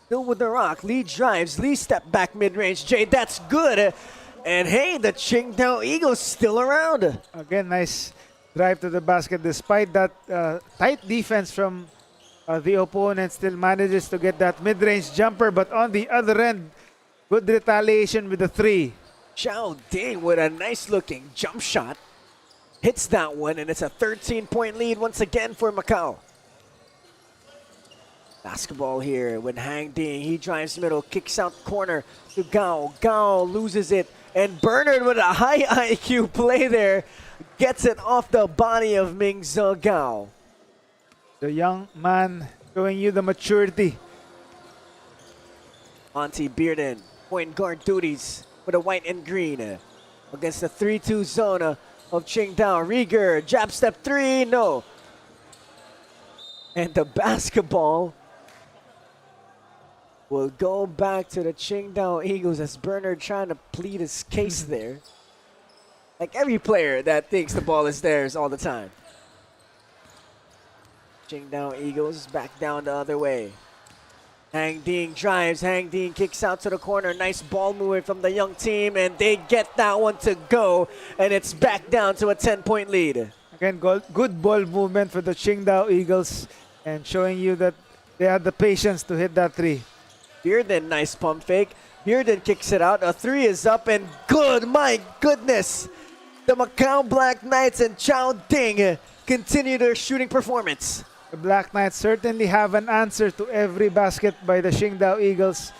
still with the rock. Lee drives. Lee step back mid-range. Jay, that's good. And hey, the QINFDAO Eagles still around. Again, nice drive to the basket. Despite that tight defense from the opponent, still manages to get that mid-range jumper. But on the other end, good retaliation with the 3. Xiao Ding with a nice looking jump shot. Hits that one, and it's a 13-point lead once again for Macau. Basketball here with Hang Ding. He drives middle, kicks out corner to Gao. Gao loses it, and Bernard with a high IQ play there gets it off the body of Mingze Gao. The young man showing you the maturity. Monty Bearden, point guard duties with a white and green against the 3-2 zone of QINFDAO. Rieger, jab step 3, no. And the basketball will go back to the QINFDAO Eagles as Bernard trying to plead his case there. Like every player that thinks the ball is theirs all the time. QINFDAO Eagles back down the other way. Hang Ding drives. Hang Ding kicks out to the corner. Nice ball movement from the young team, and they get that one to go, and it's back down to a 10-point lead. Again, good ball movement for the QINFDAO Eagles and showing you that they had the patience to hit that 3. Bearden, nice pump fake. Bearden kicks it out. A 3 is up and good. My goodness. The Macau Black Knights and Xiao Ding continue their shooting performance. The Black Knights certainly have an answer to every basket by the QINFDAO Eagles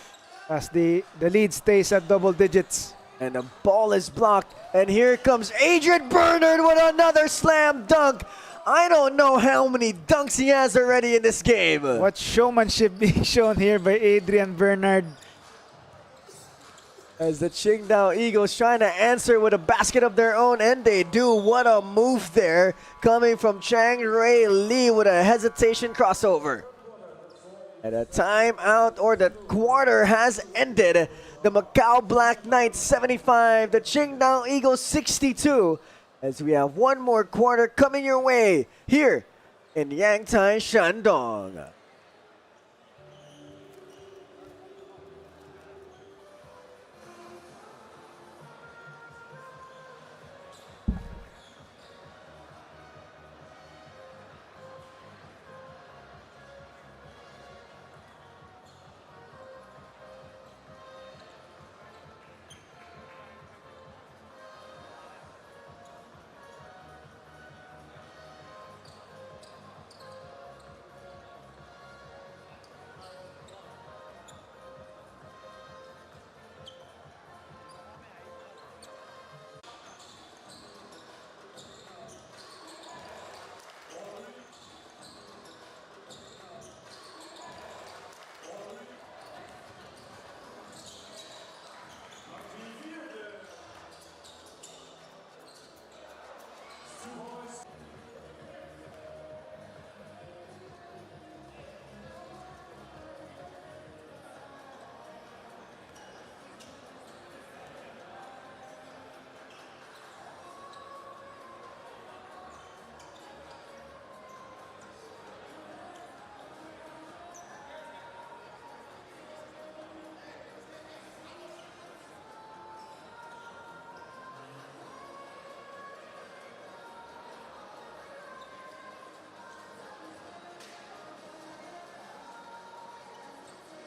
as the lead stays at double digits. And the ball is blocked. And here comes Adrian Bernard with another slam dunk. I don't know how many dunks he has already in this game. What showmanship being shown here by Adrian Bernard. As the QINFDAO Eagles trying to answer with a basket of their own, and they do. What a move there coming from Chang-Rae Lee with a hesitation crossover. And a timeout, or the quarter has ended. The Macau Black Knights 75, the QINFDAO Eagles 62. As we have one more quarter coming your way here in YANTAI, Shandong.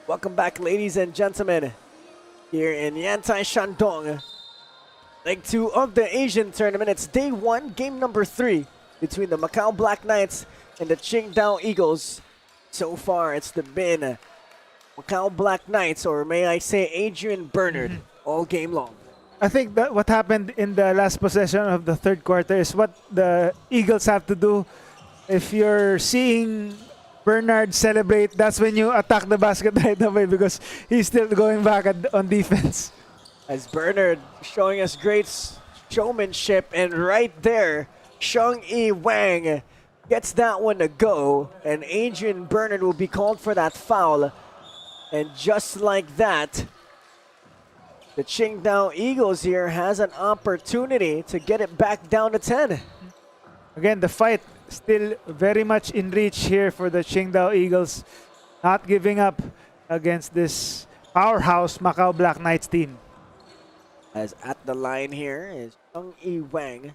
Welcome back, ladies and gentlemen, here in YANTAI, Shandong. Leg 2 of the Asian tournament. It's day 1, game number 3 between the Macau Black Knights and the QINFDAO Eagles. So far, it's been Macau Black Knights, or may I say Adrian Bernard, all game long. I think that what happened in the last possession of the third quarter is what the Eagles have to do. If you're seeing Bernard celebrate, that's when you attack the basket right away because he's still going back on defense. As Bernard showing us great showmanship, and right there, Seung-E Wang gets that one to go, and Adrian Bernard will be called for that foul. And just like that, the Qingdao Eagles here has an opportunity to get it back down to 10. Again, the fight still very much in reach here for the Qingdao Eagles, not giving up against this powerhouse Macau Black Knights team. As at the line here is Seung-E Wang,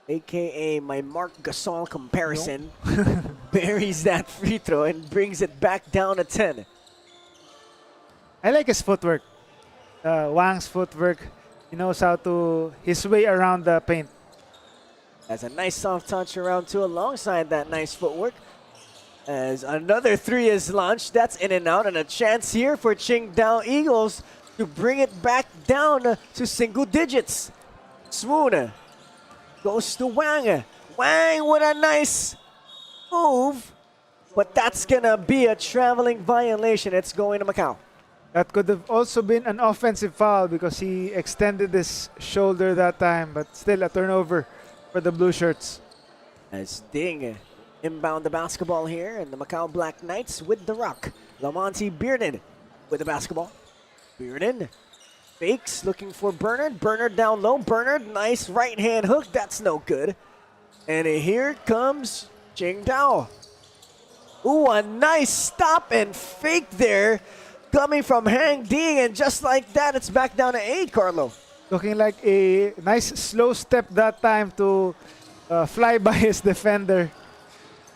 aka my Mark Gasol comparison, buries that free throw and brings it back down to 10. I like his footwork. Wang's footwork. He knows how to his way around the paint. As a nice soft touch around two alongside that nice footwork. As another three is launched, that's in and out, and a chance here for Qingdao Eagles to bring it back down to single digits. Swoon goes to Wang. Wang with a nice move, but that's gonna be a traveling violation. It's going to Macau. That could have also been an offensive foul because he extended his shoulder that time, but still a turnover for the blue shirts. As Ding inbound the basketball here, and the Macau Black Knights with the rock. Lamonte Bearden with the basketball. Bearden fakes, looking for Bernard. Bernard down low. Bernard, nice right hand hook. That's no good. And here comes Qingdao. Ooh, a nice stop and fake there, coming from Hang Ding, and just like that, it's back down to 8, Carlo. Looking like a nice slow step that time to fly by his defender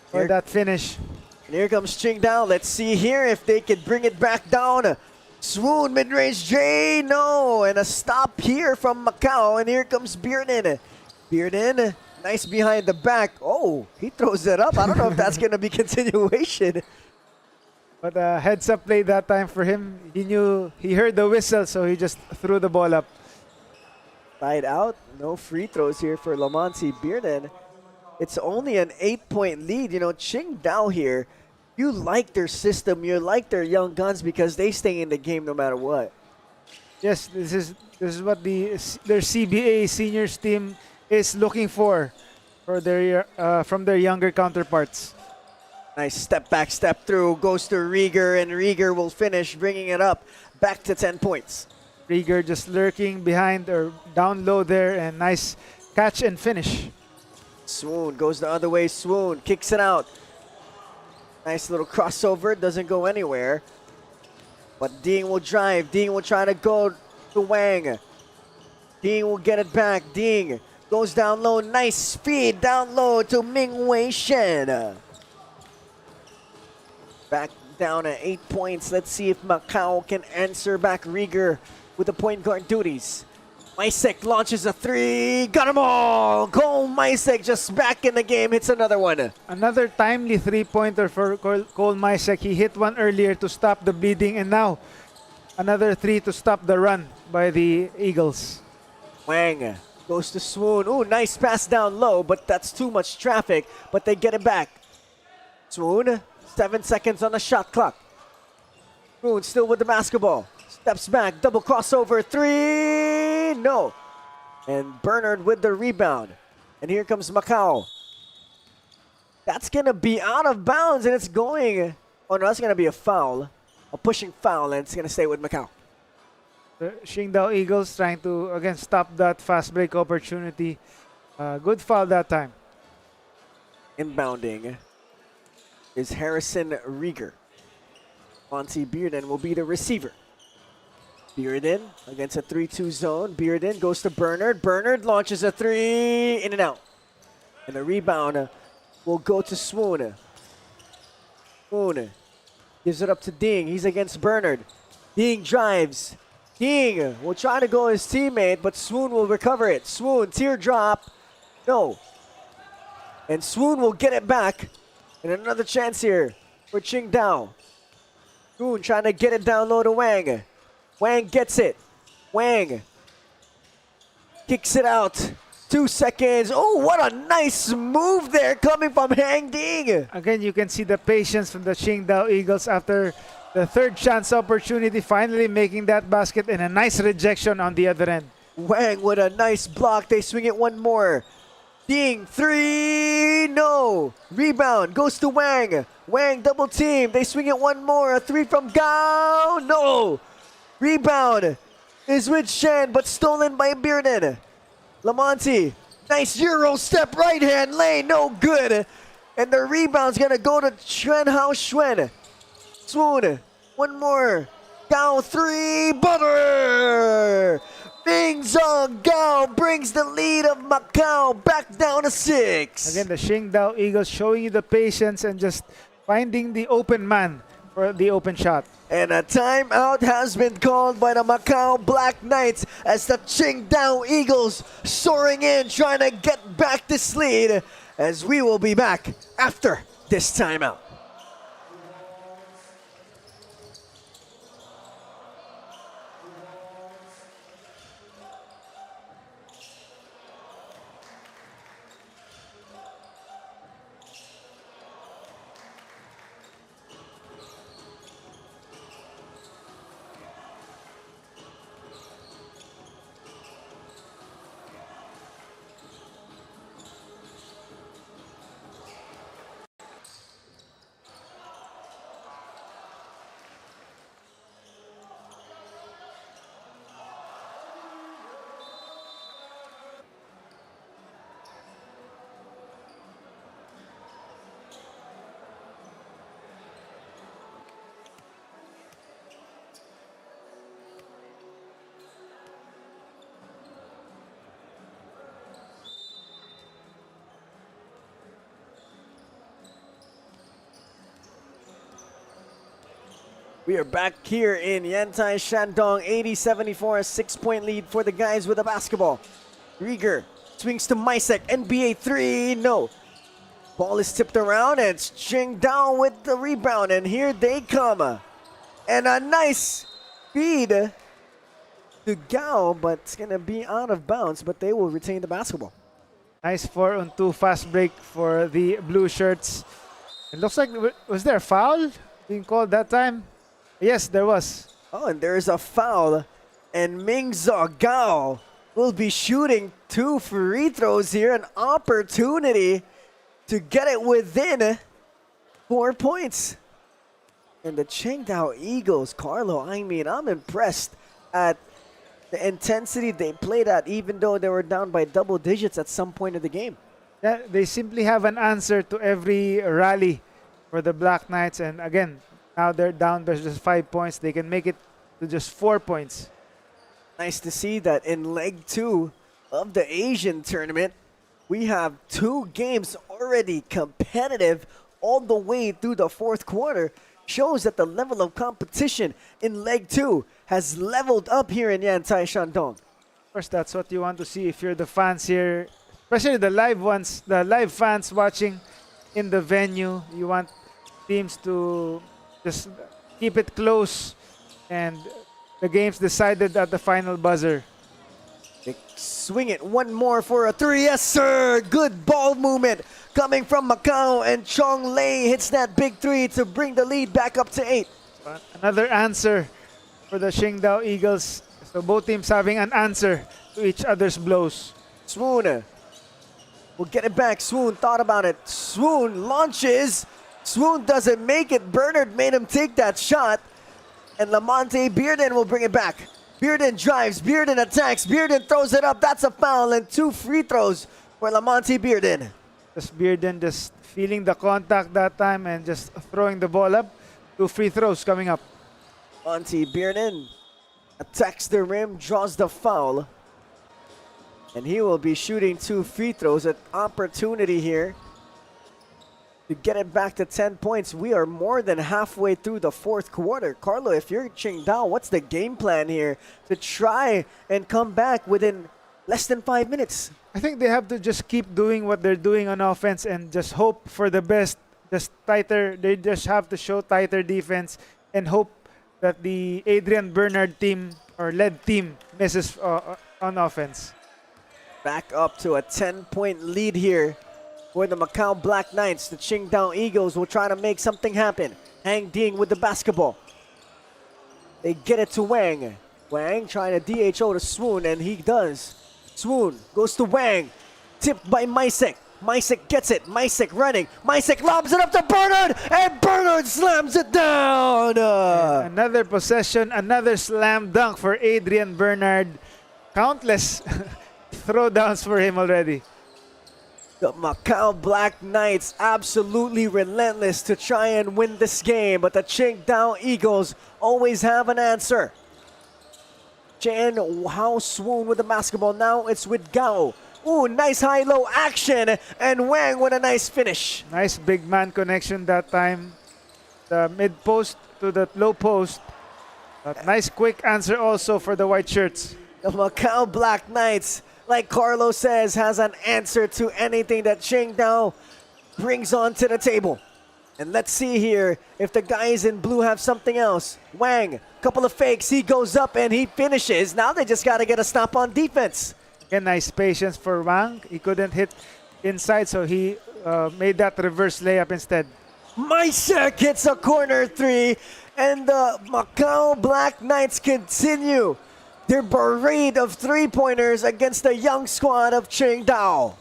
for Here- that finish. And here comes Qingdao. Let's see here if they could bring it back down. Swoon, mid-range J, no. And a stop here from Macau, and here comes Bearden. Bearden, nice behind the back. Oh, he throws it up. I don't know if that's going to be continuation. But heads up play that time for him. He heard the whistle, so he just threw the ball up. Side out, no free throws here for Lamonte Bearden. It's only an 8-point lead. You know, Qingdao here, you like their system, you like their young guns because they stay in the game no matter what. Yes, this is what their CBA seniors team is looking for their from their younger counterparts. Nice step back, step through, goes to Rieger, and Rieger will finish, bringing it up back to 10 points. Rieger just lurking behind or down low there, and nice catch and finish. Swoon goes the other way. Swoon kicks it out. Nice little crossover, doesn't go anywhere. But Ding will drive. Ding will try to go to Wang. Ding will get it back. Ding goes down low. Nice speed down low to Ming Wei Shen. Back down at 8 points. Let's see if Macau can answer back Rieger with the point guard duties. Mysek launches a three. Got them all. Cole Mysek just back in the game. Hits another one. Another timely three-pointer for Cole Mysek. He hit one earlier to stop the bleeding, and now another three to stop the run by the Eagles. Wang goes to Swoon. Ooh, nice pass down low, but that's too much traffic. But they get it back. Swoon, 7 seconds on the shot clock. Swoon still with the basketball. Steps back, double crossover, three, no. And Bernard with the rebound. And here comes Macau. That's gonna be out of bounds, and it's going, oh no, that's gonna be a foul. A pushing foul, and it's gonna stay with Macau. The Qingdao Eagles trying to, again, stop that fast break opportunity. Good foul that time. Inbounding is Harrison Rieger. Monty Bearden will be the receiver. Bearden against a 3-2 zone. Bearden goes to Bernard. Bernard launches a three, in and out. And the rebound will go to Swoon. Swoon gives it up to Ding. He's against Bernard. Ding drives. Ding will try to go his teammate, but Swoon will recover it. Swoon, teardrop. No. And Swoon will get it back. And another chance here for Qingdao. Swoon trying to get it down low to Wang. Wang gets it. Wang Kicks it out. 2 seconds. Oh, what a nice move there coming from Hang Ding. Again, you can see the patience from the Qingdao Eagles after the third chance opportunity, finally making that basket, and a nice rejection on the other end. Wang with a nice block. They swing it one more. Ding, 3, no. Rebound goes to Wang. Wang double team. They swing it one more. A 3 from Gao, no. Rebound is with Shen, but stolen by Bearden. Lamonti, nice Euro step right hand lane, no good. And the rebound's gonna go to Xuan Hao Xuan. Swoon, one more. Gao 3, butter. Ming Zong Gao brings the lead of Macau back down to 6. Again, the Qingdao Eagles showing you the patience and just finding the open man for the open shot. And a timeout has been called by the Macau Black Knights as the Qingdao Eagles soaring in, trying to get back this lead, as we will be back after this timeout. We are back here in Yantai Shandong, 80-74, a 6-point lead for the guys with the basketball. Rieger swings to Mysek, NBA 3, no. Ball is tipped around and it's Qingdao with the rebound, and here they come. And a nice feed to Gao, but it's gonna be out of bounds, but they will retain the basketball. Nice 4-on-2 fast break for the blue shirts. It looks like, was there a foul being called that time? Yes, there was. Oh, and there's a foul. And Mingzhou Gao will be shooting 2 free throws here. An opportunity to get it within 4 points. And the Qingdao Eagles, Carlo, I mean, I'm impressed at the intensity they played at, even though they were down by double digits at some point of the game. Yeah, they simply have an answer to every rally for the Black Knights. And again, now they're down by just 5 points. They can make it to just 4 points. Nice to see that in leg 2 of the Asian tournament, we have 2 games already competitive all the way through the 4th quarter. Shows that the level of competition in leg 2 has leveled up here in Yantai Shandong. Of course, that's what you want to see if you're the fans here, especially the live ones, the live fans watching in the venue. You want teams to just keep it close and the game's decided at the final buzzer. They swing it one more for a 3. Yes, sir. Good ball movement coming from Macau, and Chong Lei hits that big 3 to bring the lead back up to 8. Another answer for the Qingdao Eagles. So both teams having an answer to each other's blows. Swoon will get it back. Swoon thought about it. Swoon launches. Swoon doesn't make it. Bernard made him take that shot. And Lamonte Bearden will bring it back. Bearden drives. Bearden attacks. Bearden throws it up. That's a foul, and 2 free throws for Lamonte Bearden. Just Bearden just feeling the contact that time and just throwing the ball up. 2 free throws coming up. Lamonte Bearden attacks the rim, draws the foul. And he will be shooting 2 free throws. An opportunity here to get it back to 10 points. We are more than halfway through the 4th quarter. Carlo, if you're Qingdao, what's the game plan here to try and come back within less than 5 minutes? I think they have to just keep doing what they're doing on offense and just hope for the best. Just tighter. They just have to show tighter defense and hope that the Adrian Bernard team or led team misses on offense. Back up to a 10-point lead here for the Macau Black Knights. The Qingdao Eagles will try to make something happen. Hang Ding with the basketball. They get it to Wang. Wang trying to DHO to Swoon, and he does. Swoon goes to Wang. Tipped by Mysek. Mysek gets it. Mysek running. Mysek lobs it up to Bernard, and Bernard slams it down. Another possession, another slam dunk for Adrian Bernard. Countless throwdowns for him already. The Macau Black Knights absolutely relentless to try and win this game, but the Qingdao Eagles always have an answer. Chen Hao Swoon with the basketball. Now it's with Gao. Ooh, nice high-low action, and Wang with a nice finish. Nice big man connection that time. The mid post to the low post. But nice quick answer also for the white shirts. The Macau Black Knights, like Carlos says, has an answer to anything that Qingdao brings onto the table. And let's see here if the guys in blue have something else. Wang, couple of fakes, he goes up and he finishes. Now they just got to get a stop on defense. Again, nice patience for Wang. He couldn't hit inside, so he made that reverse layup instead. Mysek hits a corner three, and the Macau Black Knights continue their parade of three-pointers against the young squad of Qingdao.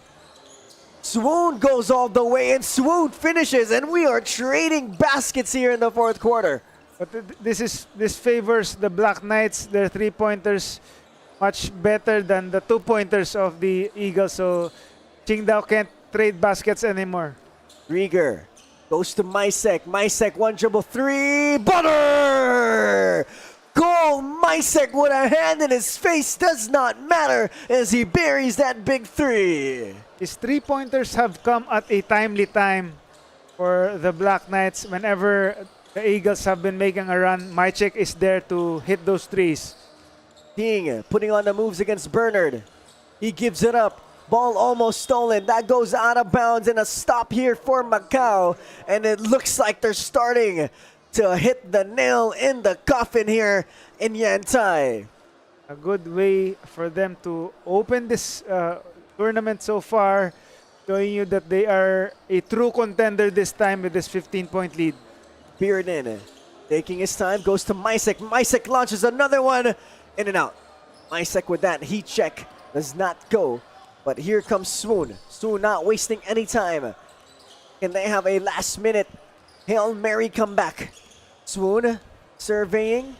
Swoon goes all the way, and Swoon finishes, and we are trading baskets here in the fourth quarter. But this favors the Black Knights. Their three-pointers much better than the two-pointers of the Eagles, so Qingdao can't trade baskets anymore. Rieger goes to Mysek. Mysek, one dribble three. Butter! Goal! Mysek with a hand in his face. Does not matter as he buries that big three. His three-pointers have come at a timely time for the Black Knights. Whenever the Eagles have been making a run, Mysek is there to hit those threes. Ding putting on the moves against Bernard. He gives it up. Ball almost stolen. That goes out of bounds, and a stop here for Macau. And it looks like they're starting to hit the nail in the coffin here in Yantai. A good way for them to open this tournament so far, showing you that they are a true contender this time with this 15-point lead. Bearden taking his time, goes to Mysek. Mysek launches another one. In and out. Mysek with that heat check does not go. But here comes Swoon. Swoon not wasting any time. Can they have a last-minute Hail Mary comeback? Swoon surveying.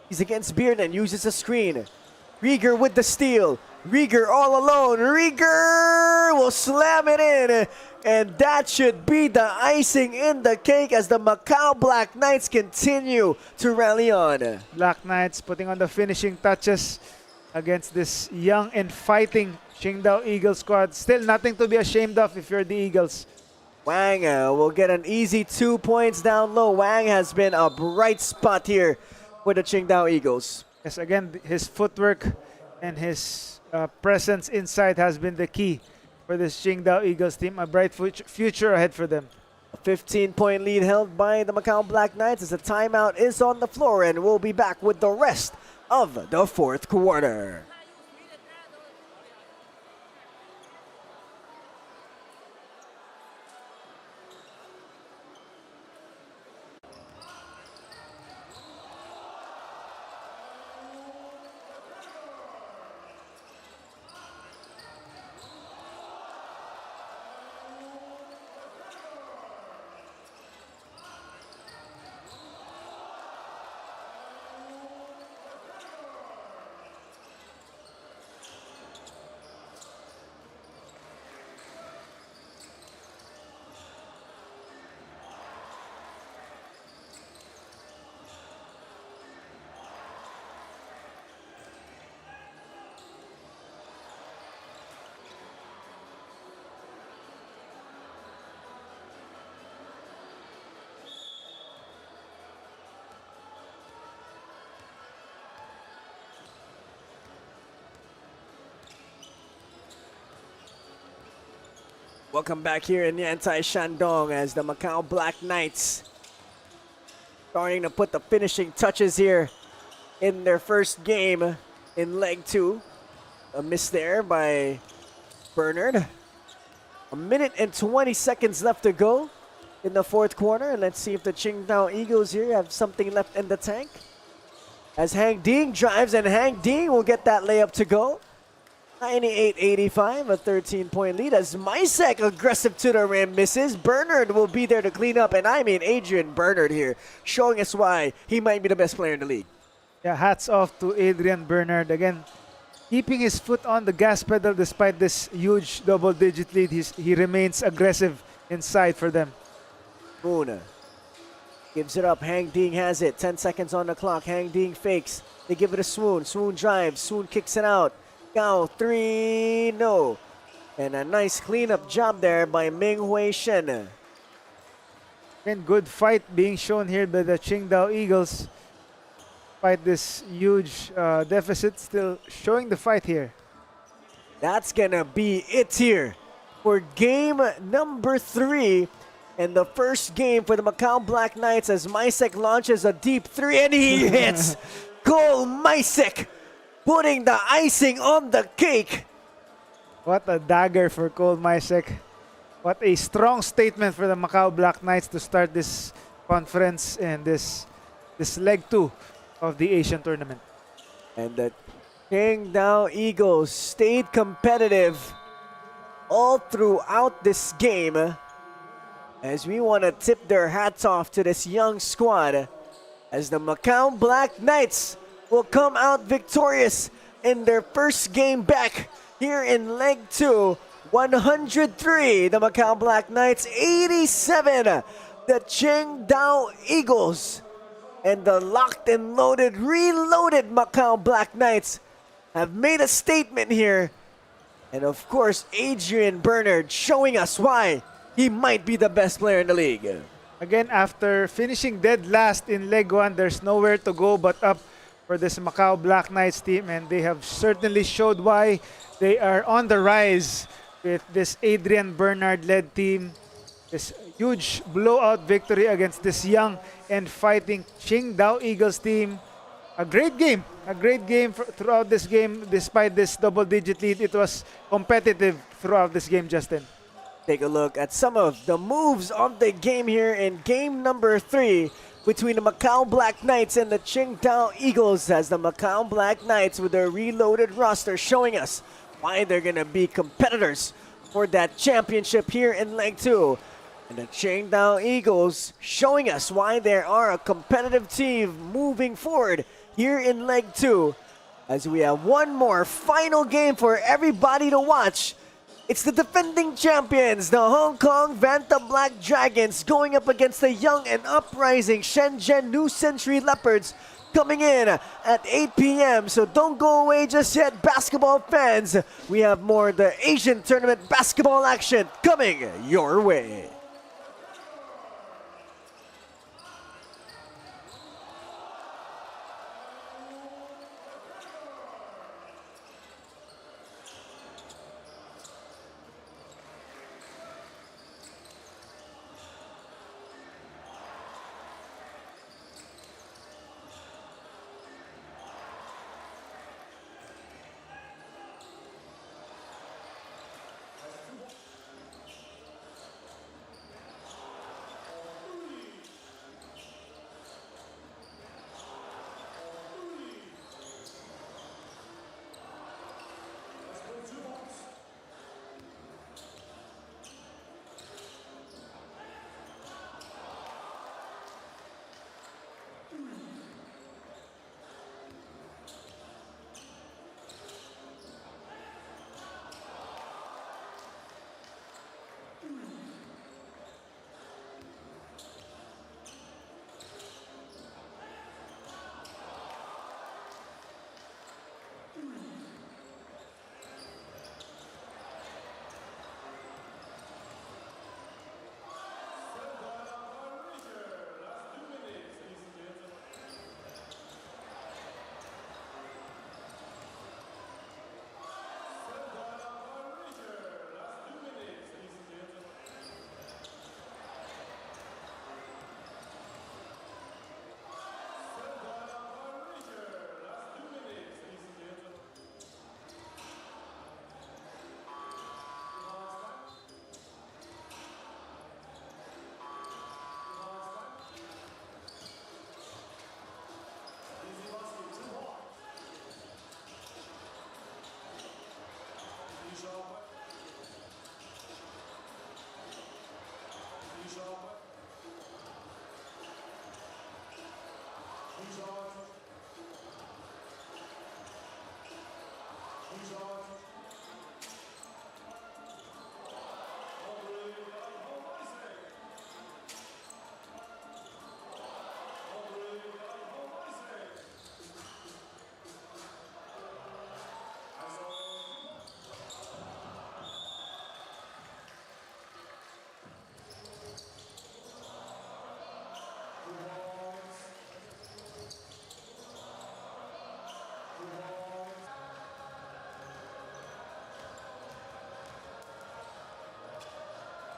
He's against Bearden. Uses a screen. Rieger with the steal. Rieger all alone. Rieger will slam it in. And that should be the icing in the cake as the Macau Black Knights continue to rally on. Black Knights putting on the finishing touches against this young and fighting Qingdao Eagles squad. Still nothing to be ashamed of if you're the Eagles. Wang will get an easy 2 points down low. Wang has been a bright spot here for the Qingdao Eagles. Yes, again, his footwork and his presence inside has been the key for this Qingdao Eagles team. A bright future ahead for them. A 15-point lead held by the Macau Black Knights as the timeout is on the floor, and we'll be back with the rest of the fourth quarter. Welcome back here in Yantai Shandong as the Macau Black Knights starting to put the finishing touches here in their first game in leg 2. A miss there by Bernard. A minute and 20 seconds left to go in the fourth quarter. And let's see if the Qingdao Eagles here have something left in the tank. As Hang Ding drives, and Hang Ding will get that layup to go. 98-85, a 13-point lead as Mysek aggressive to the rim misses. Bernard will be there to clean up, and I mean Adrian Bernard here, showing us why he might be the best player in the league. Yeah, hats off to Adrian Bernard. Again, keeping his foot on the gas pedal despite this huge double-digit lead. He remains aggressive inside for them. Moon gives it up. Hang Ding has it. 10 seconds on the clock. Hang Ding fakes. They give it a Swoon. Swoon drives. Swoon kicks it out. Gao, 3, no. And a nice cleanup job there by Ming Hui Shen. And good fight being shown here by the Qingdao Eagles. Despite this huge deficit, still showing the fight here. That's gonna be it here for game number 3. And the first game for the Macau Black Knights as Mysek launches a deep 3 and he hits. Goal Mysek, putting the icing on the cake. What a dagger for Cole Mysek. What a strong statement for the Macau Black Knights to start this conference and this leg 2 of the Asian tournament. And the Qingdao Eagles stayed competitive all throughout this game, as we want to tip their hats off to this young squad, as the Macau Black Knights will come out victorious in their first game back here in leg 2. 103, the Macau Black Knights, 87, the Qingdao Eagles. And the locked and loaded, reloaded Macau Black Knights have made a statement here. And of course, Adrian Bernard showing us why he might be the best player in the league. Again, after finishing dead last in leg 1, there's nowhere to go but up for this Macau Black Knights team, and they have certainly showed why they are on the rise with this Adrian Bernard-led team. This huge blowout victory against this young and fighting Qingdao Eagles team. A great game throughout this game. Despite this double-digit lead, it was competitive throughout this game, Justin. Take a look at some of the moves of the game here in game number 3 between the Macau Black Knights and the Qingdao Eagles, as the Macau Black Knights with their reloaded roster showing us why they're going to be competitors for that championship here in leg 2. And the Qingdao Eagles showing us why they are a competitive team moving forward here in leg 2. As we have one more final game for everybody to watch. It's the defending champions, the Hong Kong Vanta Black Dragons, going up against the young and uprising Shenzhen New Century Leopards, coming in at 8 p.m. So don't go away just yet, basketball fans. We have more of the Asian tournament basketball action coming your way.